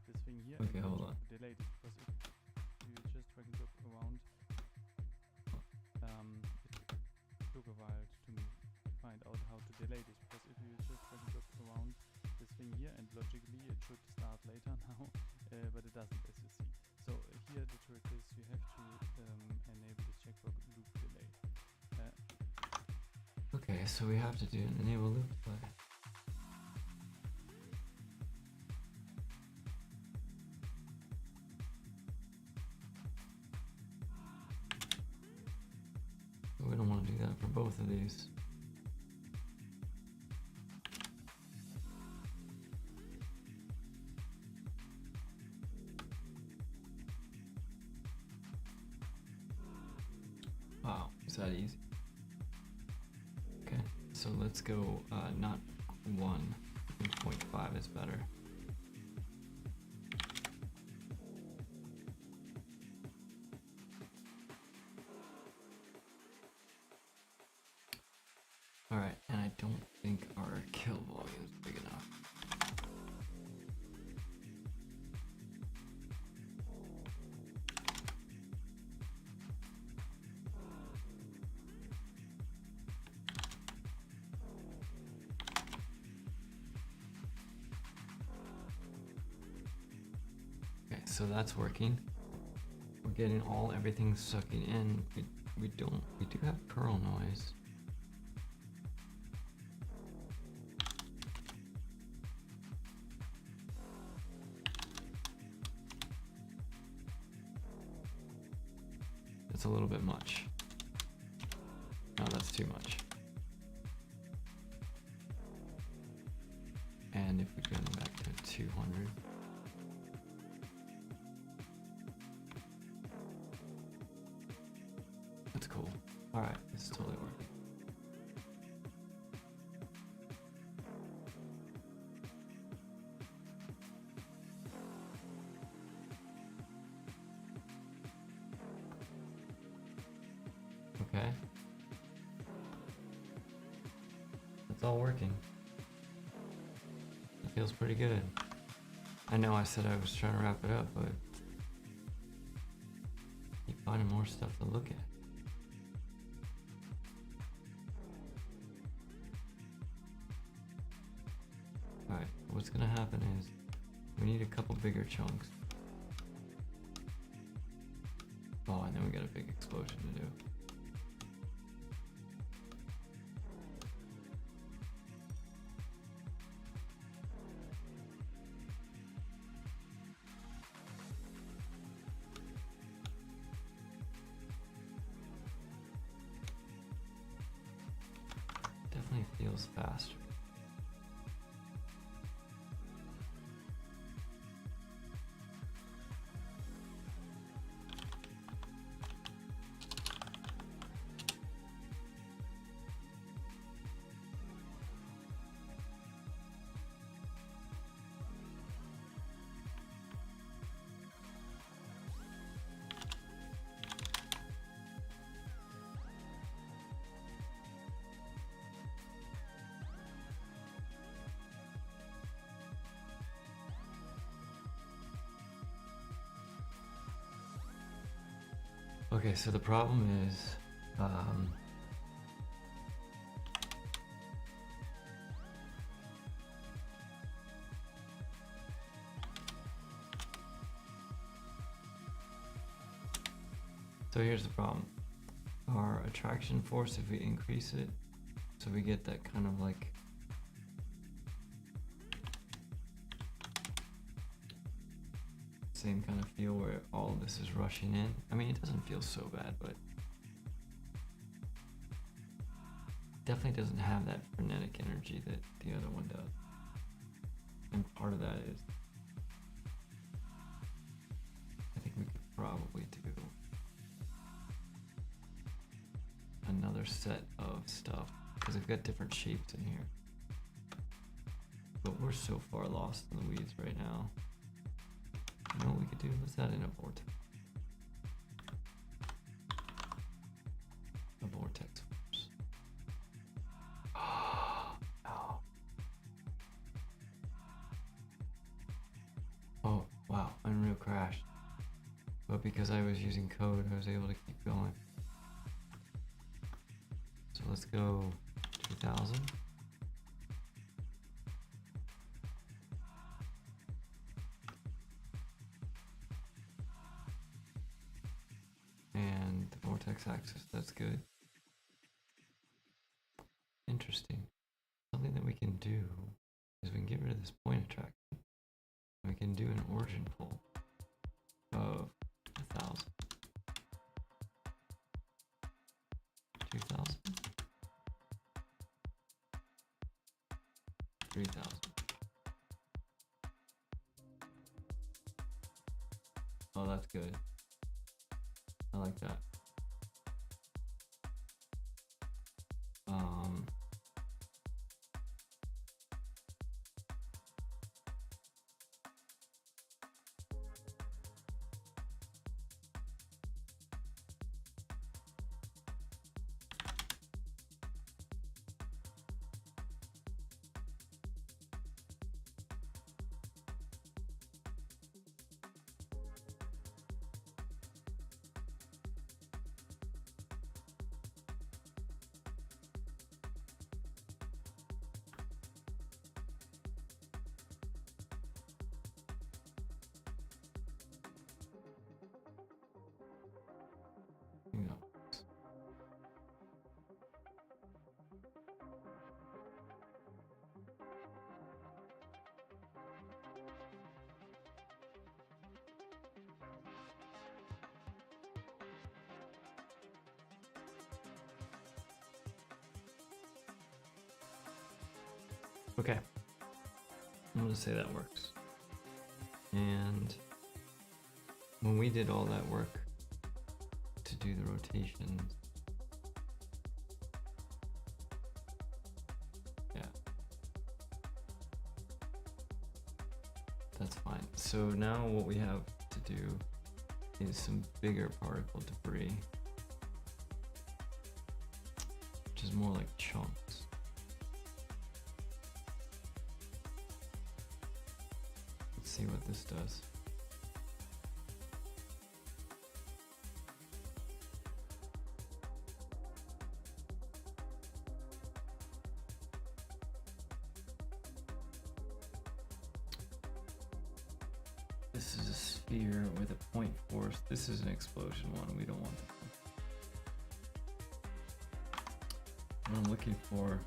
B: This thing here.
A: Okay, hold on.
B: Delayed it because if you just drag and drop around, it took a while to me to find out how to delay this. Because if you just drag and drop around this thing here, and logically it should start later now, but it doesn't, as you see. So here the trick is you have to enable the checkbox loop delay.
A: Okay, so we have to do an enable loop play. We don't want to do that for both of these. Wow, is that easy? so let's go not 1. I think 0.5 is better. Alright, and I don't think our kill volume is big enough. Okay, so that's working. We're getting everything sucking in. We do have curl noise. It's a little bit much. No, that's too much. And if we go back to 200. That's cool. All right, it's totally working. Okay. It's all working. It feels pretty good. I know I said I was trying to wrap it up, but keep finding more stuff to look at. Alright, what's gonna happen is we need a couple bigger chunks. Oh, and then we got a big explosion to do. Definitely feels faster. Okay, so the problem is, so here's the problem. Our attraction force, if we increase it, so we get that kind of like same kind of feel where all of this is rushing in. I mean, it doesn't feel so bad, but definitely doesn't have that frenetic energy that the other one does. And part of that is, I think we could probably do another set of stuff because we've got different shapes in here. But we're so far lost in the weeds right now. You know what we could do? Let's add in a vortex. A vortex force. No. Oh, wow. Unreal crashed. But because I was using code, I was able to keep going. So let's go 2000. And the vortex axis, that's good. Interesting. Something that we can do is we can get rid of this point attraction. We can do an origin pull of 1000. 2000. 3000. Oh, that's good. I like that. Okay. I'm gonna say that works. And when we did all that work to do the rotations, yeah, that's fine. So now what we have to do is some bigger particle debris, which is more like chunks. Let's see what this does. This is a sphere with a point force. This is an explosion one. We don't want that one. What I'm looking for,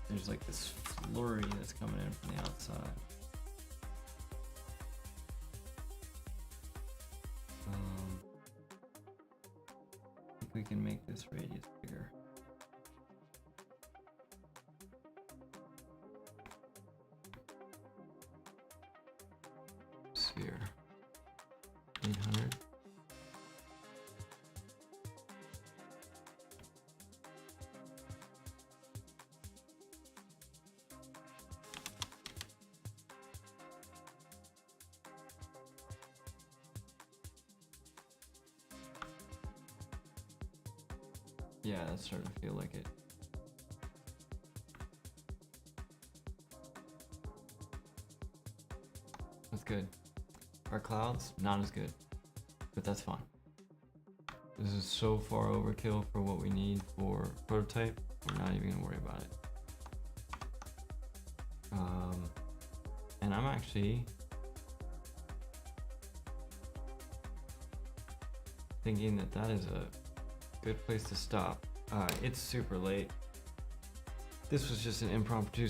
A: there's like this flurry that's coming in from the outside. I think we can make this radius bigger. Sphere 800. Yeah, that's starting to feel like it. That's good. Our clouds, not as good, but that's fine. This is so far overkill for what we need for prototype. We're not even gonna worry about it. And I'm actually thinking that that is a good place to stop. It's super late. This was just an impromptu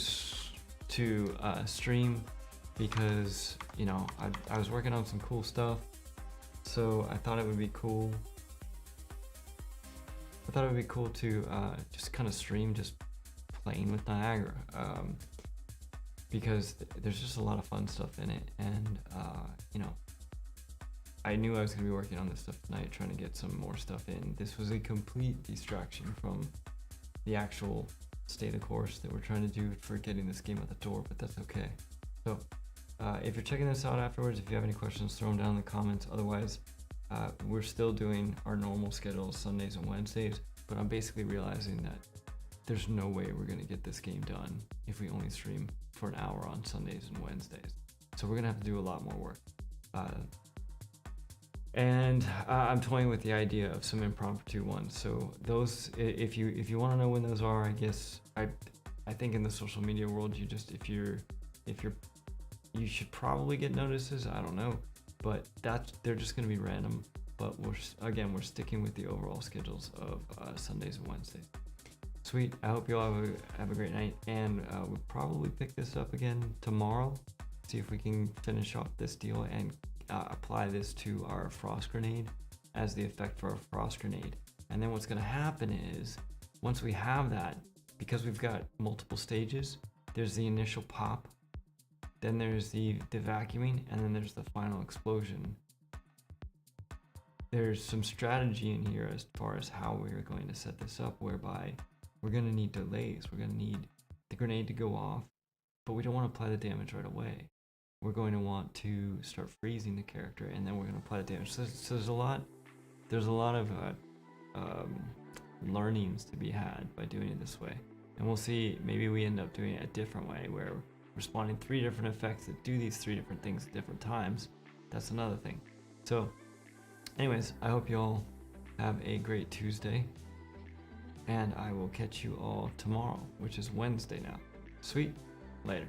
A: stream because, you know, I was working on some cool stuff, so I thought it would be cool. I thought it would be cool to just kind of stream just playing with Niagara, because there's just a lot of fun stuff in it, and you know, I knew I was going to be working on this stuff tonight, trying to get some more stuff in. This was a complete distraction from the actual state of course that we're trying to do for getting this game out the door, but that's okay. So if you're checking this out afterwards, if you have any questions, throw them down in the comments. Otherwise, we're still doing our normal schedule Sundays and Wednesdays, but I'm basically realizing that there's no way we're going to get this game done if we only stream for an hour on Sundays and Wednesdays. So we're going to have to do a lot more work. And I'm toying with the idea of some impromptu ones. So those, if you want to know when those are, I guess I think in the social media world, you should probably get notices. I don't know, but they're just going to be random. But we're sticking with the overall schedules of Sundays and Wednesdays. Sweet. I hope you all have a great night, and we'll probably pick this up again tomorrow. See if we can finish off this deal and apply this to our frost grenade as the effect for our frost grenade. And then what's going to happen is, once we have that, because we've got multiple stages, there's the initial pop, then there's the vacuuming, and then there's the final explosion. There's some strategy in here as far as how we're going to set this up, whereby we're going to need delays. We're going to need the grenade to go off, but we don't want to apply the damage right away. We're going to want to start freezing the character, and then we're going to apply the damage. So there's a lot of learnings to be had by doing it this way. And we'll see, maybe we end up doing it a different way, where we're spawning 3 different effects that do these 3 different things at different times. That's another thing. So anyways, I hope you all have a great Tuesday, and I will catch you all tomorrow, which is Wednesday now. Sweet. Later.